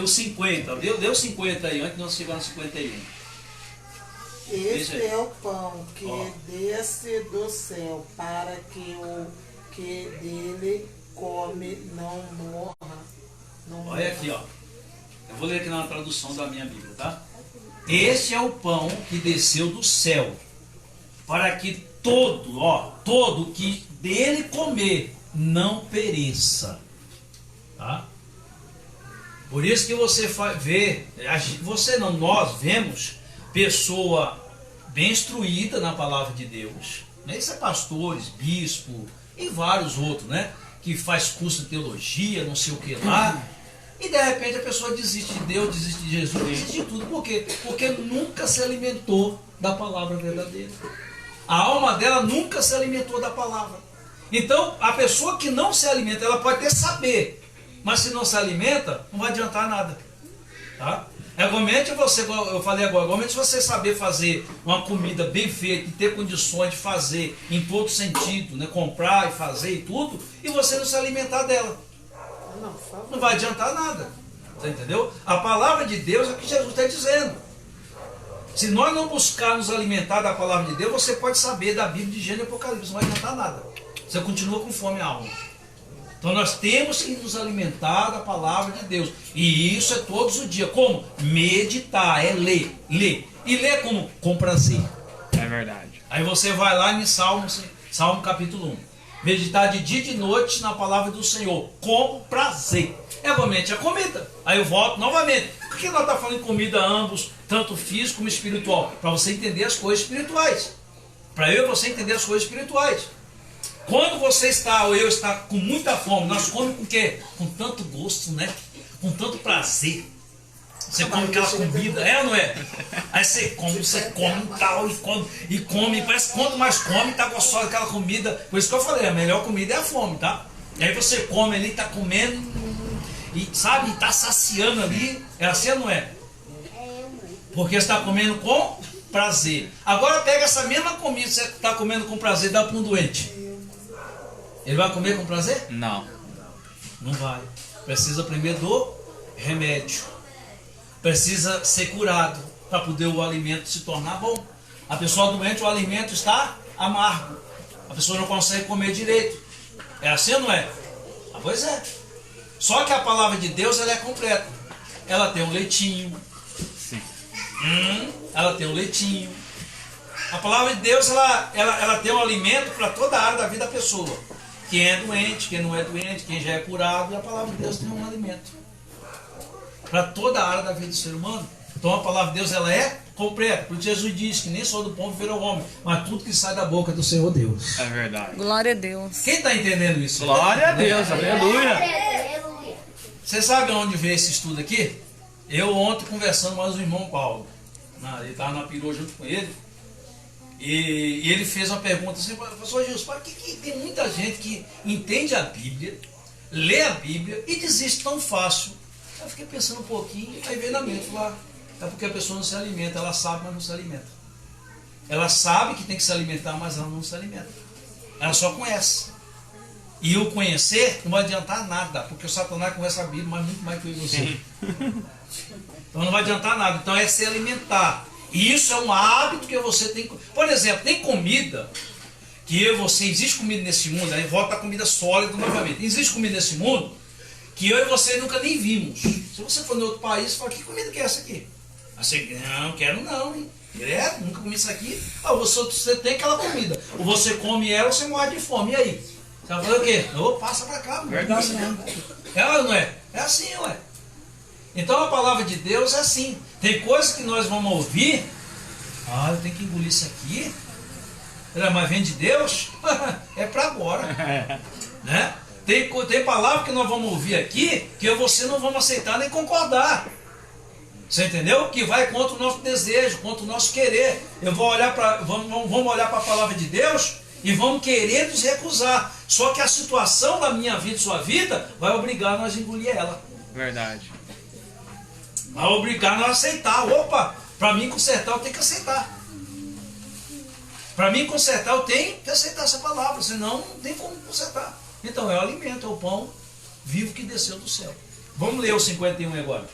50. Deu 50 aí, antes de nós chegarmos no 51. Este é o pão que desce do céu, para que o que dele come não morra. Olha aqui, ó. Eu vou ler aqui na tradução da minha Bíblia, tá? Este é o pão que desceu do céu, para que todo que dele comer não pereça. Tá? Por isso que você vê, nós vemos pessoa bem instruída na palavra de Deus. Né? Isso é pastores, bispo e vários outros, né? Que faz curso de teologia, não sei o que lá. E de repente a pessoa desiste de Deus, desiste de Jesus, desiste de tudo. Por quê? Porque nunca se alimentou da palavra verdadeira. A alma dela nunca se alimentou da palavra. Então, a pessoa que não se alimenta, ela pode até saber, mas se não se alimenta, não vai adiantar nada. Tá? Igualmente eu falei agora, igualmente você saber fazer uma comida bem feita e ter condições de fazer em todo sentido, né? Comprar e fazer e tudo, e você não se alimentar dela. Não vai adiantar nada. Você entendeu? A palavra de Deus é o que Jesus está dizendo. Se nós não buscarmos alimentar da palavra de Deus, você pode saber da Bíblia de Gênesis e Apocalipse, não vai adiantar nada. Você continua com fome a alma. Então nós temos que nos alimentar da palavra de Deus. E isso é todos os dias. Como? Meditar, é ler. E ler como? Com prazer. É verdade. Aí você vai lá em Salmo capítulo 1. Meditar de dia e de noite na palavra do Senhor, com prazer. Igualmente a comida. Aí eu volto novamente. Por que nós estamos falando de comida ambos, tanto físico como espiritual? Para você entender as coisas espirituais. Para eu e você entender as coisas espirituais. Quando você está, ou eu está com muita fome, nós comemos com o quê? Com tanto gosto, né? Com tanto prazer. Você come aquela comida, é ou não é? Aí você come e tal, e come, parece que quanto mais come, tá gostosa aquela comida. Por isso que eu falei, a melhor comida é a fome, tá? E aí você come ali, tá comendo, e sabe, tá saciando ali, é assim ou não é? Porque você está comendo com prazer. Agora pega essa mesma comida que você está comendo com prazer e dá para um doente. Ele vai comer com prazer? Não. Não vai. Precisa primeiro do remédio. Precisa ser curado para poder o alimento se tornar bom. A pessoa doente, o alimento está amargo. A pessoa não consegue comer direito. É assim ou não é? Ah, pois é. Só que a palavra de Deus ela é completa. Ela tem um leitinho. Sim. Ela tem um leitinho. A palavra de Deus ela tem um alimento para toda a área da vida da pessoa. Quem é doente, quem não é doente, quem já é curado. E a palavra de Deus tem um alimento para toda a área da vida do ser humano. Então a palavra de Deus ela é completa. Porque Jesus diz que nem só do pão viverá o homem, mas tudo que sai da boca do Senhor Deus. É verdade. Glória a Deus. Quem está entendendo isso? Glória a Deus, aleluia. Você sabe onde veio esse estudo aqui? Eu ontem conversando mais com o irmão Paulo. Ele estava na perua junto com ele. E ele fez uma pergunta assim, professor Gilson, por que tem muita gente que entende a Bíblia, lê a Bíblia e desiste tão fácil? Eu fiquei pensando um pouquinho, aí veio na mente, falar, é porque a pessoa não se alimenta, ela sabe, mas não se alimenta. Ela sabe que tem que se alimentar, mas ela não se alimenta. Ela só conhece. E o conhecer não vai adiantar nada, porque o Satanás conhece a Bíblia, mas muito mais que eu e você. Então não vai adiantar nada. Então é se alimentar. E isso é um hábito que você tem. Por exemplo, tem comida que eu e você, existe comida nesse mundo, aí volta a comida sólida novamente. Existe comida nesse mundo que eu e você nunca nem vimos. Se você for em outro país, você fala, que comida que é essa aqui? Assim, não, quero não, hein? Nunca comi isso aqui. Ah, você tem aquela comida. Ou você come ela, ou você morre de fome. E aí? Você vai fazer o quê? Ô, passa pra cá. Verdade, né? É ou não é? É assim, ué. Então a palavra de Deus é assim. Tem coisas que nós vamos ouvir. Ah, eu tenho que engolir isso aqui. Mas vem de Deus? É para agora. Né? Tem palavra que nós vamos ouvir aqui que eu e você não vamos aceitar nem concordar. Você entendeu? Que vai contra o nosso desejo, contra o nosso querer. Vamos olhar para a palavra de Deus e vamos querer nos recusar. Só que a situação da minha vida e sua vida vai obrigar nós a engolir ela. Verdade. Vai obrigar nós a aceitar. Opa, para mim consertar eu tenho que aceitar. Para mim consertar, eu tenho que aceitar essa palavra, senão não tem como consertar. Então é o alimento, é o pão vivo que desceu do céu. Vamos ler o 51 agora.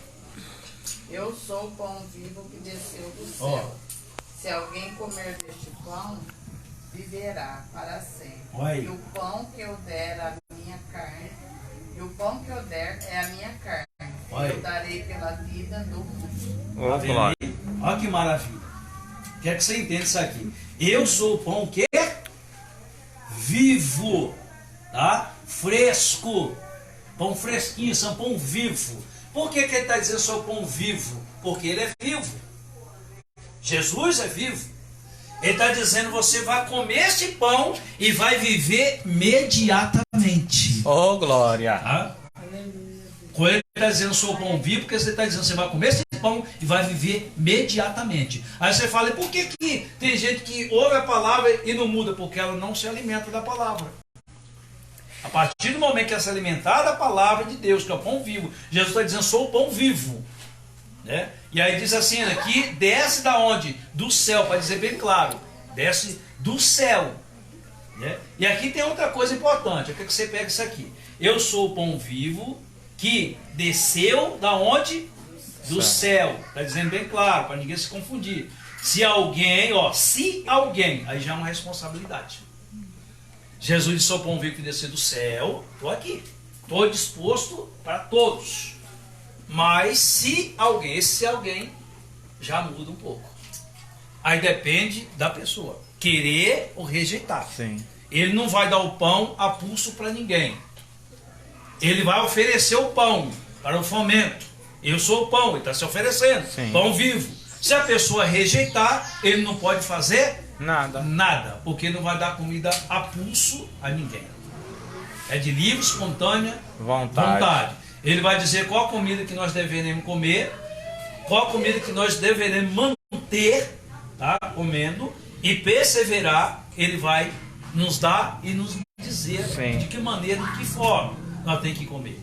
Eu sou o pão vivo que desceu do céu. Ó. Se alguém comer deste pão, viverá para sempre. Olha aí. E o pão que eu der a minha carne, e o pão que eu der é a minha carne. Olha aí. Eu darei pela vida do mundo. Tá vendo aí? Olha que maravilha. Quer que você entenda isso aqui. Eu sou o pão que é vivo, tá? Fresco. Pão fresquinho, são pão vivo. Por que ele está dizendo sou pão vivo? Porque ele é vivo. Jesus é vivo. Ele está dizendo você vai comer este pão e vai viver imediatamente. Oh, glória. Tá? Quando ele está dizendo sou pão vivo, porque você está dizendo você vai comer esse pão e vai viver imediatamente. Aí você fala, e por que tem gente que ouve a palavra e não muda? Porque ela não se alimenta da palavra. A partir do momento que ela se alimentar da palavra de Deus, que é o pão vivo, Jesus está dizendo sou o pão vivo. Né? E aí diz assim aqui, desce da onde? Do céu, para dizer bem claro. Desce do céu. Né? E aqui tem outra coisa importante. Eu quero que você pegue isso aqui. Eu sou o pão vivo que desceu da onde? Do céu. Está dizendo bem claro, para ninguém se confundir. Se alguém, se alguém, aí já é uma responsabilidade. Jesus disse, sou o pão vivo que desceu do céu. Estou aqui. Estou disposto para todos. Mas se alguém, esse alguém já muda um pouco. Aí depende da pessoa. Querer ou rejeitar. Sim. Ele não vai dar o pão a pulso para ninguém. Ele vai oferecer o pão para o fomento. Eu sou o pão, ele está se oferecendo. Sim. Pão vivo. Se a pessoa rejeitar, ele não pode fazer nada. Porque não vai dar comida a pulso a ninguém. É de livre, espontânea vontade. Ele vai dizer qual a comida que nós deveremos comer, qual a comida que nós deveremos manter, tá? Comendo, e perseverar, ele vai nos dar e nos dizer de que maneira, de que forma nós temos que comer.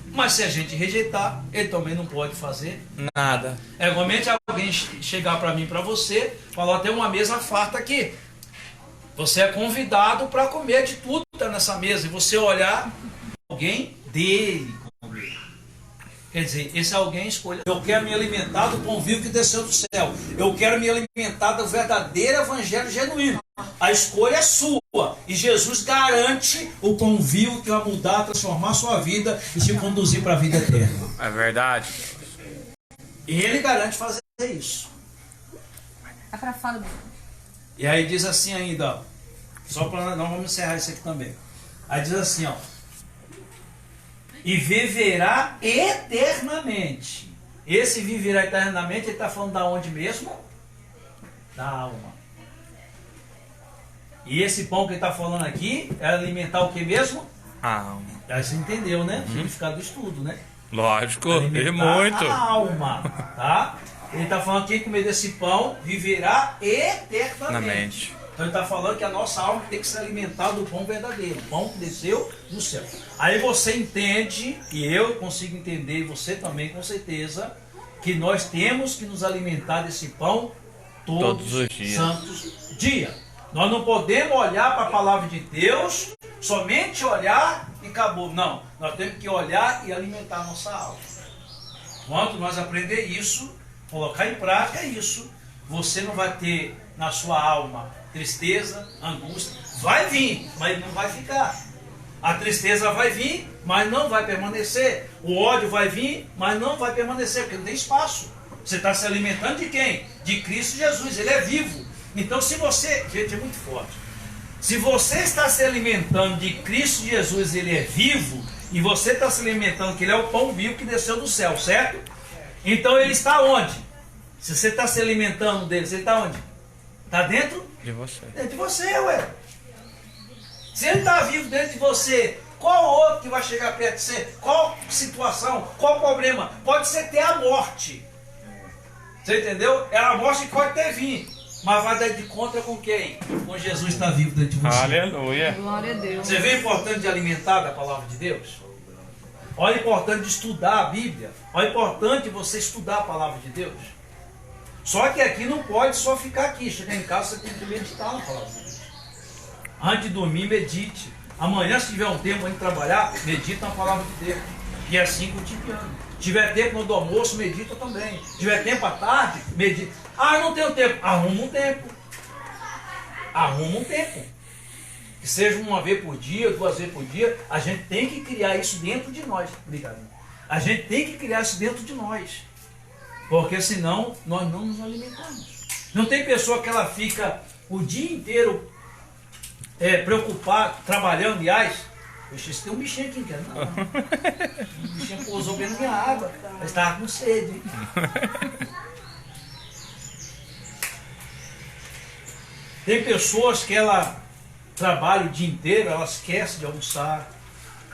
Mas se a gente rejeitar, ele também não pode fazer nada. É igualmente alguém chegar para mim, para você, falar, tem uma mesa farta aqui. Você é convidado para comer de tudo que está nessa mesa. E você olhar, alguém dele comer. Quer dizer, esse alguém escolhe. Eu quero me alimentar do pão vivo que desceu do céu. Eu quero me alimentar do verdadeiro evangelho genuíno. A escolha é sua. E Jesus garante o pão vivo que vai mudar, transformar a sua vida e te conduzir para a vida eterna. É verdade. Ele garante fazer isso. É para fora do... E aí diz assim ainda, ó, só para não vamos encerrar isso aqui também. Aí diz assim, ó, e viverá eternamente. Esse viverá eternamente, ele está falando da onde mesmo? Da alma. E esse pão que ele está falando aqui é alimentar o que mesmo? A alma. Aí você entendeu, né? O significado do estudo, né? Lógico, Alimentar e muito. a alma, tá? Ele está falando que quem comer desse pão viverá eternamente. Então ele está falando que a nossa alma tem que se alimentar do pão verdadeiro, o pão que desceu do céu. Aí você entende, e eu consigo entender, e você também com certeza, que nós temos que nos alimentar desse pão todos os dias. Santos dias. Nós não podemos olhar para a palavra de Deus, somente olhar e acabou. Não, nós temos que olhar e alimentar a nossa alma. Quando nós aprender isso, colocar em prática isso, você não vai ter na sua alma tristeza, angústia. Vai vir, mas não vai ficar. A tristeza vai vir, mas não vai permanecer. O ódio vai vir, mas não vai permanecer, porque não tem espaço. Você está se alimentando de quem? De Cristo Jesus, ele é vivo. Então se você, gente, é muito forte. Se você está se alimentando de Cristo Jesus, ele é vivo, e você está se alimentando que ele é o pão vivo que desceu do céu, certo? Então ele está onde? Se você está se alimentando dele, ele está onde? Está dentro? De você. Dentro de você, ué. Se ele está vivo dentro de você, qual outro que vai chegar perto de você? Qual situação? Qual problema? Pode ser ter a morte. Você entendeu? É a morte que pode ter vindo. Mas vai dar de conta com quem? Com Jesus está vivo dentro de você. Aleluia. Glória a Deus. Você vê o importante de alimentar da palavra de Deus? Olha o importante de estudar a Bíblia. Olha o importante de você estudar a palavra de Deus. Só que aqui não pode só ficar aqui. Chegar em casa, você tem que meditar na palavra de Deus. Antes de dormir, medite. Amanhã, se tiver um tempo antes de trabalhar, medita na palavra de Deus. E assim cotidiano. Se tiver tempo no do almoço, medita também. Se tiver tempo à tarde, medita. Ah, não tenho tempo. Arruma um tempo. Arruma um tempo. Que seja uma vez por dia, 2 vezes por dia. A gente tem que criar isso dentro de nós. Obrigado. A gente tem que criar isso dentro de nós. Porque senão nós não nos alimentamos. Não tem pessoa que ela fica o dia inteiro preocupado, trabalhando, aliás. Poxa, tem um bichinho aqui, cara. Não. O bichinho pousou bem na minha água. Mas estava com sede. Tem pessoas que ela trabalha o dia inteiro, ela esquece de almoçar.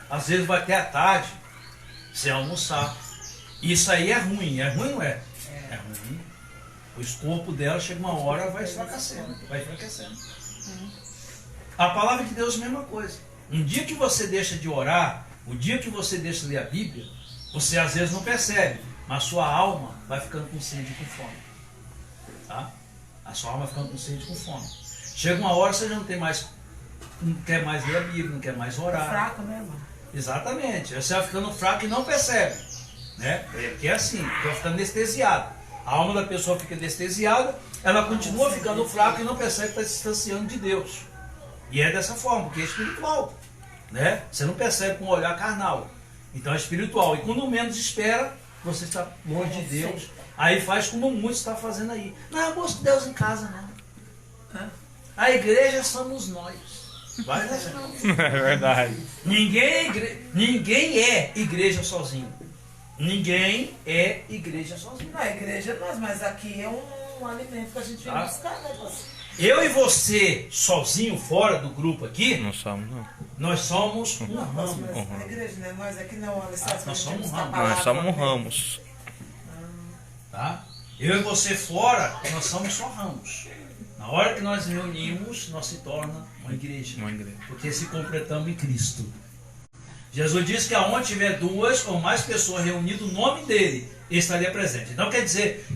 Às vezes vai até à tarde sem almoçar. Isso aí é ruim. É ruim, não é? É ruim. O corpo dela chega uma hora vai enfraquecendo. Vai enfraquecendo. A palavra de Deus é a mesma coisa. Um dia que você deixa de orar, o dia que você deixa de ler a Bíblia, você às vezes não percebe, mas sua alma vai ficando com sede e com fome. Tá? A sua alma vai ficando com sede e com fome. Chega uma hora você já não quer mais ler a Bíblia, não quer mais orar. Fraco, né, mano? Exatamente. Você vai ficando fraco e não percebe. Né? Porque é assim, vai ficando anestesiado. A alma da pessoa fica anestesiada, ela continua ficando fraca e não percebe que está se distanciando de Deus. E é dessa forma, porque é espiritual. Né? Você não percebe com o olhar carnal. Então é espiritual. E quando menos espera, você está longe de Deus. Aí faz como muitos estão fazendo aí. Não, eu gosto de Deus em casa, não. A igreja somos nós. Vai nessa não. É verdade. Ninguém é igreja sozinho. Ninguém é igreja sozinho. Não, a igreja é nós, mas aqui é um alimento que a gente vem buscar, né, pastor? Eu e você, sozinho, fora do grupo aqui, Não somos, não. nós somos um Não, ramo. mas a igreja, né? Nós aqui não, Nós somos um ramo. Nós somos ramos. Tá? Eu e você fora, nós somos só ramos. Na hora que nós reunimos, nós se torna uma igreja. Uma igreja. Porque se completamos em Cristo. Jesus disse que aonde tiver 2 ou mais pessoas reunidas, o nome dele estaria presente. Então quer dizer,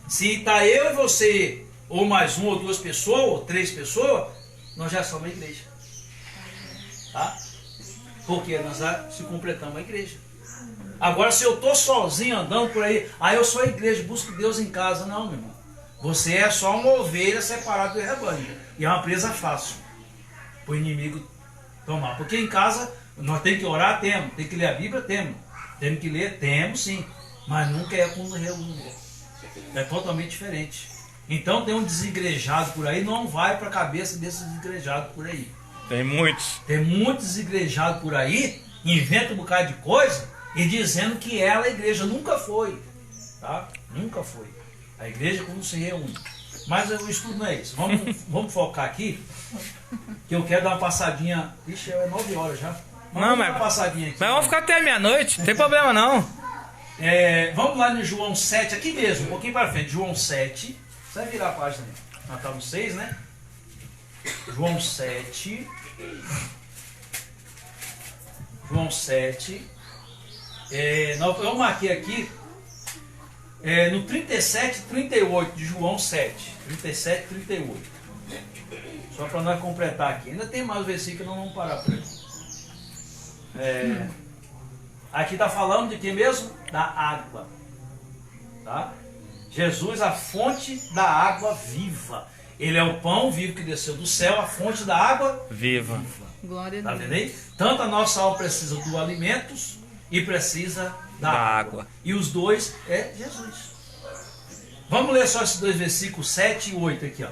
se está eu e você, ou mais 1 ou 2 pessoas, ou 3 pessoas, nós já somos a igreja. Tá? Porque nós já se completamos a igreja. Agora, se eu estou sozinho andando por aí, eu sou a igreja, busco Deus em casa. Não, meu irmão. Você é só uma ovelha separada do rebanho. E é uma presa fácil para o inimigo tomar. Porque em casa nós temos que orar, temos. Tem que ler a Bíblia, temos. Temos que ler, temos sim. Mas nunca é quando reúne. É totalmente diferente. Então tem um desigrejado por aí, não vai para a cabeça desse desigrejado por aí. Tem muitos. Tem muitos desigrejados por aí, inventa um bocado de coisa e dizendo que ela, a igreja, nunca foi. Tá? Nunca foi. A igreja quando se reúne. Mas o estudo não é isso. Vamos focar aqui, que eu quero dar uma passadinha. Ixi, é 9 horas já. Não, mas dar uma passadinha aqui. Mas vamos ficar até meia-noite, não tem problema não. Vamos lá no João 7, aqui mesmo, um pouquinho para frente. João 7. Você vai virar a página aí. Nós estamos 6, né? João 7. João 7. Eu marquei aqui no 37 e 38 de João 7. 37 e 38. Só para nós completar aqui. Ainda tem mais versículos, não vamos parar por aí. Aqui está falando de que mesmo? Da água. Tá? Jesus, a fonte da água viva. Ele é o pão vivo que desceu do céu, a fonte da água Viva. Glória a tá Deus. vendo aí? Tanto a nossa alma precisa do alimentos e precisa da água. E os dois é Jesus. Vamos ler só esses 2 versículos 7 e 8 aqui, ó.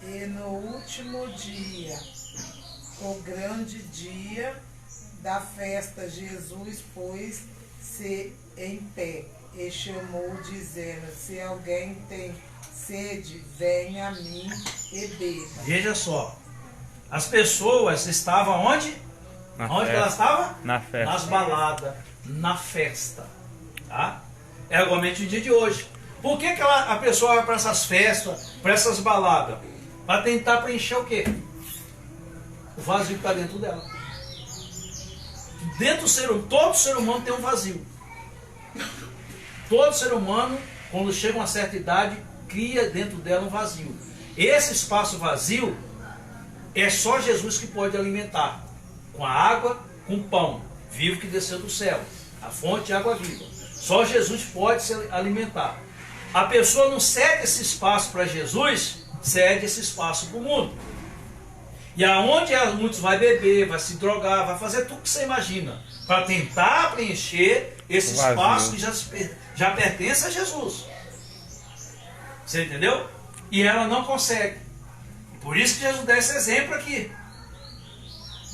E no último dia, o grande dia da festa, Jesus pôs-se em pé e chamou, dizendo: se alguém tem sede, venha a mim e beba. Veja só. As pessoas estavam onde? Onde que elas estavam? Na festa. Nas baladas, na festa. Tá? É igualmente o dia de hoje. Por que a pessoa vai para essas festas, para essas baladas? Para tentar preencher o quê? O vazio que está dentro dela. Dentro do todo ser humano tem um vazio. Todo ser humano quando chega a uma certa idade, cria dentro dela um vazio. Esse espaço vazio é só Jesus que pode alimentar, com a água, com o pão vivo que desceu do céu, a fonte de água viva. Só Jesus pode se alimentar. A pessoa não cede esse espaço para Jesus, cede esse espaço para o mundo. E aonde muitos vai beber, vai se drogar, vai fazer tudo que você imagina, para tentar preencher esse espaço que já pertence a Jesus. Você entendeu? E ela não consegue. Por isso que Jesus dá esse exemplo aqui.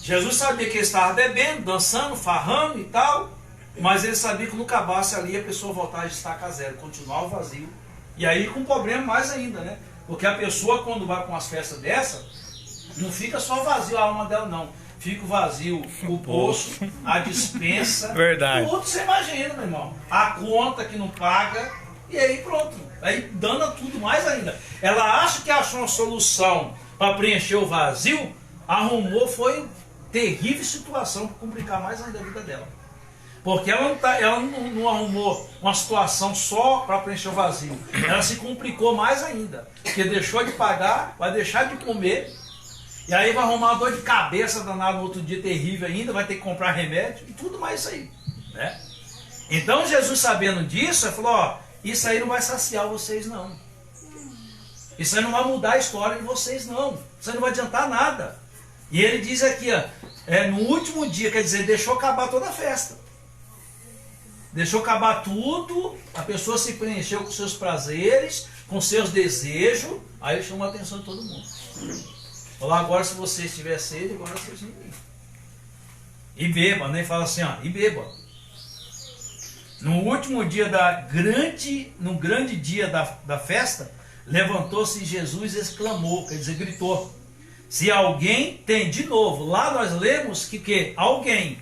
Jesus sabia que ele estava bebendo, dançando, farrando e tal, mas ele sabia que no acabasse ali a pessoa voltava de estaca zero, continuar o vazio. E aí com problema mais ainda, né? Porque a pessoa quando vai com umas festas dessa, não fica só vazio a alma dela não. Fica vazio o bolso, a dispensa, Verdade. tudo você imagina, meu irmão. A conta que não paga, e aí pronto. Aí dana tudo mais ainda. Ela acha que achou uma solução para preencher o vazio, arrumou, foi terrível situação para complicar mais ainda a vida dela. Porque ela não arrumou uma situação só para preencher o vazio. Ela se complicou mais ainda. Porque deixou de pagar, vai deixar de comer. E aí vai arrumar uma dor de cabeça danada no outro dia terrível ainda. Vai ter que comprar remédio e tudo mais isso aí. Né? Então Jesus sabendo disso, ele falou, ó, isso aí não vai saciar vocês não. Isso aí não vai mudar a história de vocês não. Isso aí não vai adiantar nada. E ele diz aqui, ó, no último dia, quer dizer, deixou acabar toda a festa. Deixou acabar tudo, a pessoa se preencheu com seus prazeres, com seus desejos, aí ele chamou a atenção de todo mundo. Falou, agora se você estiver sede, agora vocês não bebam. E beba, né? Fala assim, ó, e beba. No último dia no grande dia da festa, levantou-se Jesus e exclamou, quer dizer, gritou. Se alguém tem, de novo, lá nós lemos que alguém,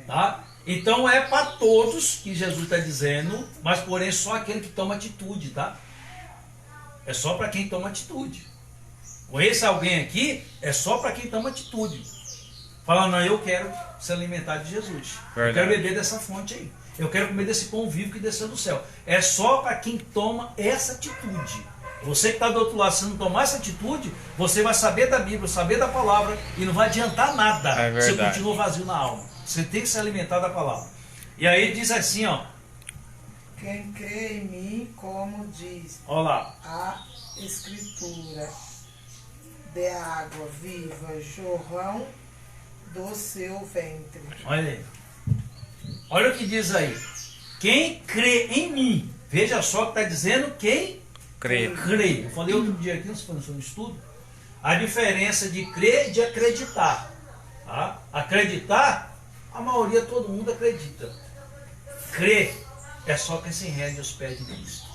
tá? Então é para todos que Jesus está dizendo, mas porém só aquele que toma atitude, tá? É só para quem toma atitude. Com esse alguém aqui, é só para quem toma atitude. Falando, não, eu quero se alimentar de Jesus. Verdade. Eu quero beber dessa fonte aí. Eu quero comer desse pão vivo que desceu do céu. É só para quem toma essa atitude. Você que está do outro lado, se não tomar essa atitude, você vai saber da Bíblia, saber da palavra e não vai adiantar nada. É verdade. Você continua vazio na alma. Você tem que se alimentar da palavra. E aí diz assim, ó. Quem crê em mim, como diz Olá. a Escritura, de água viva jorrão do seu ventre. Olha aí. Olha o que diz aí. Quem crê em mim. Veja só que está dizendo quem crê. Eu falei outro dia aqui, no estudo, a diferença de crer e de acreditar. Tá? Acreditar, a maioria, todo mundo acredita. Crer é só quem se rende aos pés de Cristo.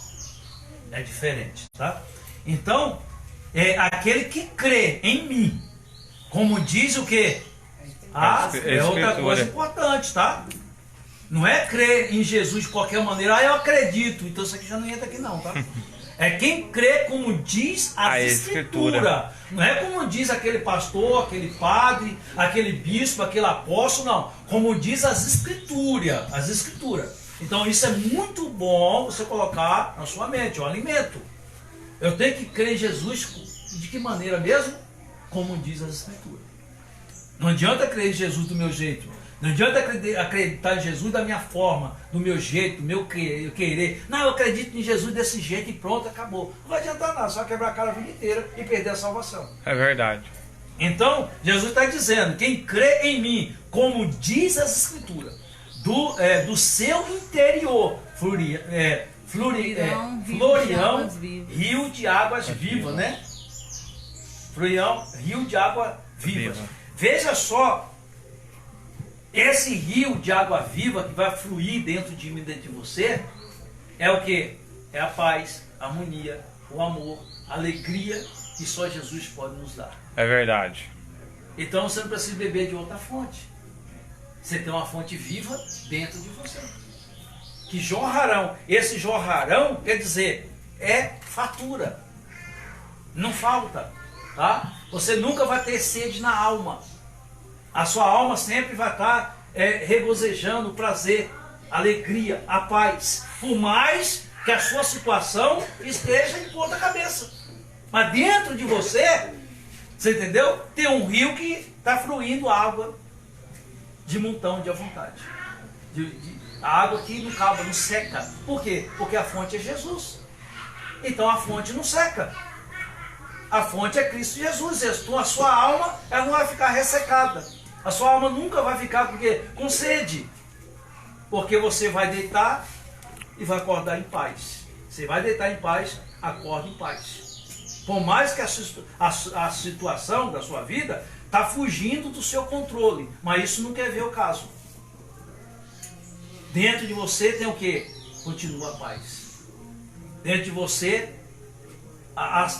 É diferente, tá? Então, é aquele que crê em mim. Como diz o quê? É outra coisa importante, tá? Não é crer em Jesus de qualquer maneira. Eu acredito. Então isso aqui já não entra aqui não, tá? É quem crê como diz a Escritura. Não é como diz aquele pastor, aquele padre, aquele bispo, aquele apóstolo, não. Como diz as Escrituras. As Escrituras. Então isso é muito bom você colocar na sua mente, o alimento. Eu tenho que crer em Jesus de que maneira mesmo? Como diz as Escrituras. Não adianta crer em Jesus do meu jeito. Não adianta acreditar em Jesus da minha forma, do meu jeito, do meu querer. Não, eu acredito em Jesus desse jeito e pronto, acabou. Não vai adiantar nada, só quebrar a cara a vida inteira e perder a salvação. É verdade. Então, Jesus está dizendo, quem crê em mim, como diz as Escrituras, do seu interior, Florião, rio de águas vivas, né? Florião, rio de água viva. Veja só, esse rio de água viva que vai fluir dentro de mim, dentro de você, é o que? É a paz, a harmonia, o amor, a alegria que só Jesus pode nos dar. É verdade. Então você não precisa beber de outra fonte. Você tem uma fonte viva dentro de você. Que jorrarão. Esse jorrarão quer dizer, é fartura. Não falta. Tá? Você nunca vai ter sede na alma. A sua alma sempre vai estar regozijando o prazer, a alegria, a paz. Por mais que a sua situação esteja em ponta cabeça. Mas dentro de você, você entendeu? Tem um rio que está fluindo água de montão, de à vontade. A água que não acaba, não seca. Por quê? Porque a fonte é Jesus. Então a fonte não seca. A fonte é Cristo Jesus. Então a sua alma, ela não vai ficar ressecada. A sua alma nunca vai ficar com sede. Porque você vai deitar e vai acordar em paz. Você vai deitar em paz, acorda em paz. Por mais que a situação da sua vida está fugindo do seu controle. Mas isso não quer ver o caso. Dentro de você tem o quê? Continua a paz. Dentro de você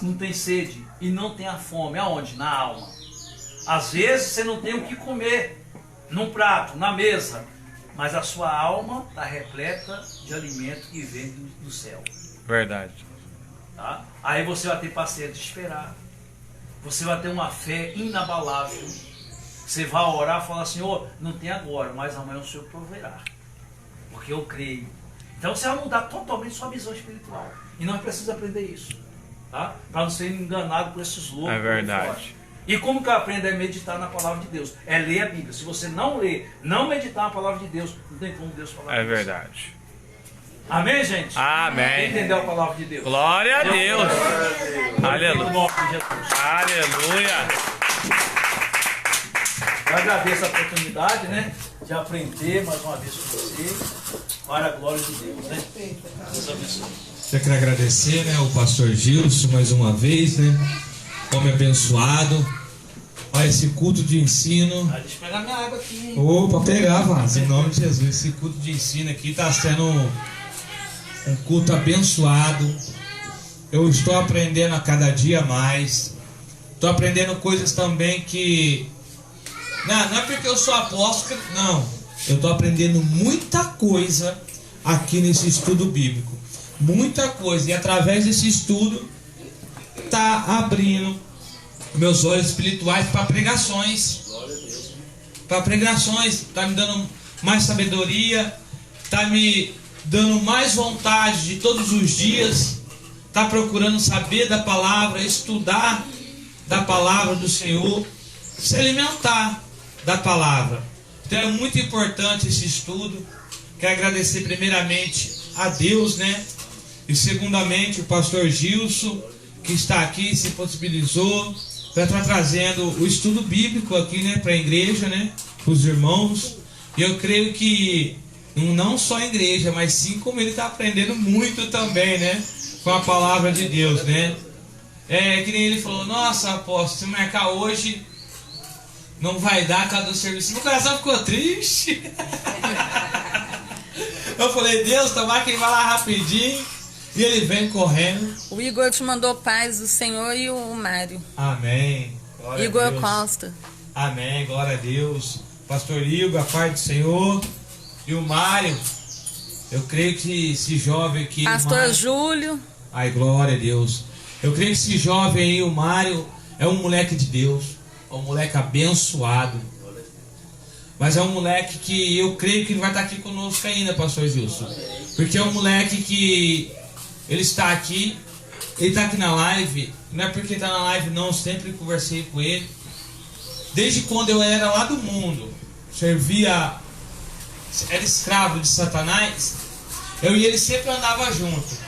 não tem sede e não tem a fome. Aonde? Na alma. Às vezes você não tem o que comer num prato, na mesa, mas a sua alma está repleta de alimento que vem do céu. Verdade. Tá? Aí você vai ter paciência de esperar. Você vai ter uma fé inabalável. Você vai orar e falar, Senhor, não tem agora, mas amanhã o Senhor proverá. Porque eu creio. Então você vai mudar totalmente sua visão espiritual. E nós precisamos aprender isso. Tá? Para não ser enganado por esses loucos. É verdade. E como que eu aprendo é meditar na palavra de Deus? É ler a Bíblia. Se você não ler, não meditar na palavra de Deus, não tem como Deus falar. É verdade. Amém, gente? Amém. Quem entendeu a palavra de Deus? Glória a Deus. Aleluia. No nome de Jesus. Aleluia. Eu agradeço a oportunidade, né? De aprender mais uma vez com você. Para a glória de Deus, né? Deus abençoe. Eu quero agradecer, né, o pastor Gilson mais uma vez, né? Homem abençoado. Olha, esse culto de ensino. Deixa eu pegar minha água aqui. Opa, pegar, Vaz, em nome de Jesus. Esse culto de ensino aqui está sendo um culto abençoado. Eu estou aprendendo a cada dia mais. Estou aprendendo coisas também que... Não é porque eu sou apóstolo, não. Eu estou aprendendo muita coisa aqui nesse estudo bíblico. Muita coisa. E através desse estudo, está abrindo meus olhos espirituais para pregações. Para pregações. Está me dando mais sabedoria. Está me dando mais vontade de todos os dias. Está procurando saber da palavra, estudar da palavra do Senhor, se alimentar da palavra. Então é muito importante esse estudo. Quero agradecer primeiramente a Deus, né? E segundamente o pastor Gilson, que está aqui, se possibilizou para estar trazendo o estudo bíblico aqui, né, para a igreja, né, para os irmãos. E eu creio que não só a igreja, mas sim como ele está aprendendo muito também, né, com a palavra de Deus, né. Que nem ele falou, nossa, apóstolo, se marcar hoje não vai dar cada do serviço. Meu coração ficou triste. Eu falei, Deus, tomara que ele vai lá rapidinho. E ele vem correndo. O Igor te mandou paz do Senhor e o Mário. Amém. Glória Igor a Deus. Costa. Amém, glória a Deus. Pastor Igor, a paz do Senhor. E o Mário. Eu creio que esse jovem aqui... Pastor Júlio. Ai, glória a Deus. Eu creio que esse jovem aí, o Mário, é um moleque de Deus. É um moleque abençoado. Mas é um moleque que eu creio que ele vai estar aqui conosco ainda, pastor Gilson. Porque é um moleque que... Ele está aqui na live, não é porque ele está na live não, eu sempre conversei com ele. Desde quando eu era lá do mundo, era escravo de Satanás, eu e ele sempre andava junto.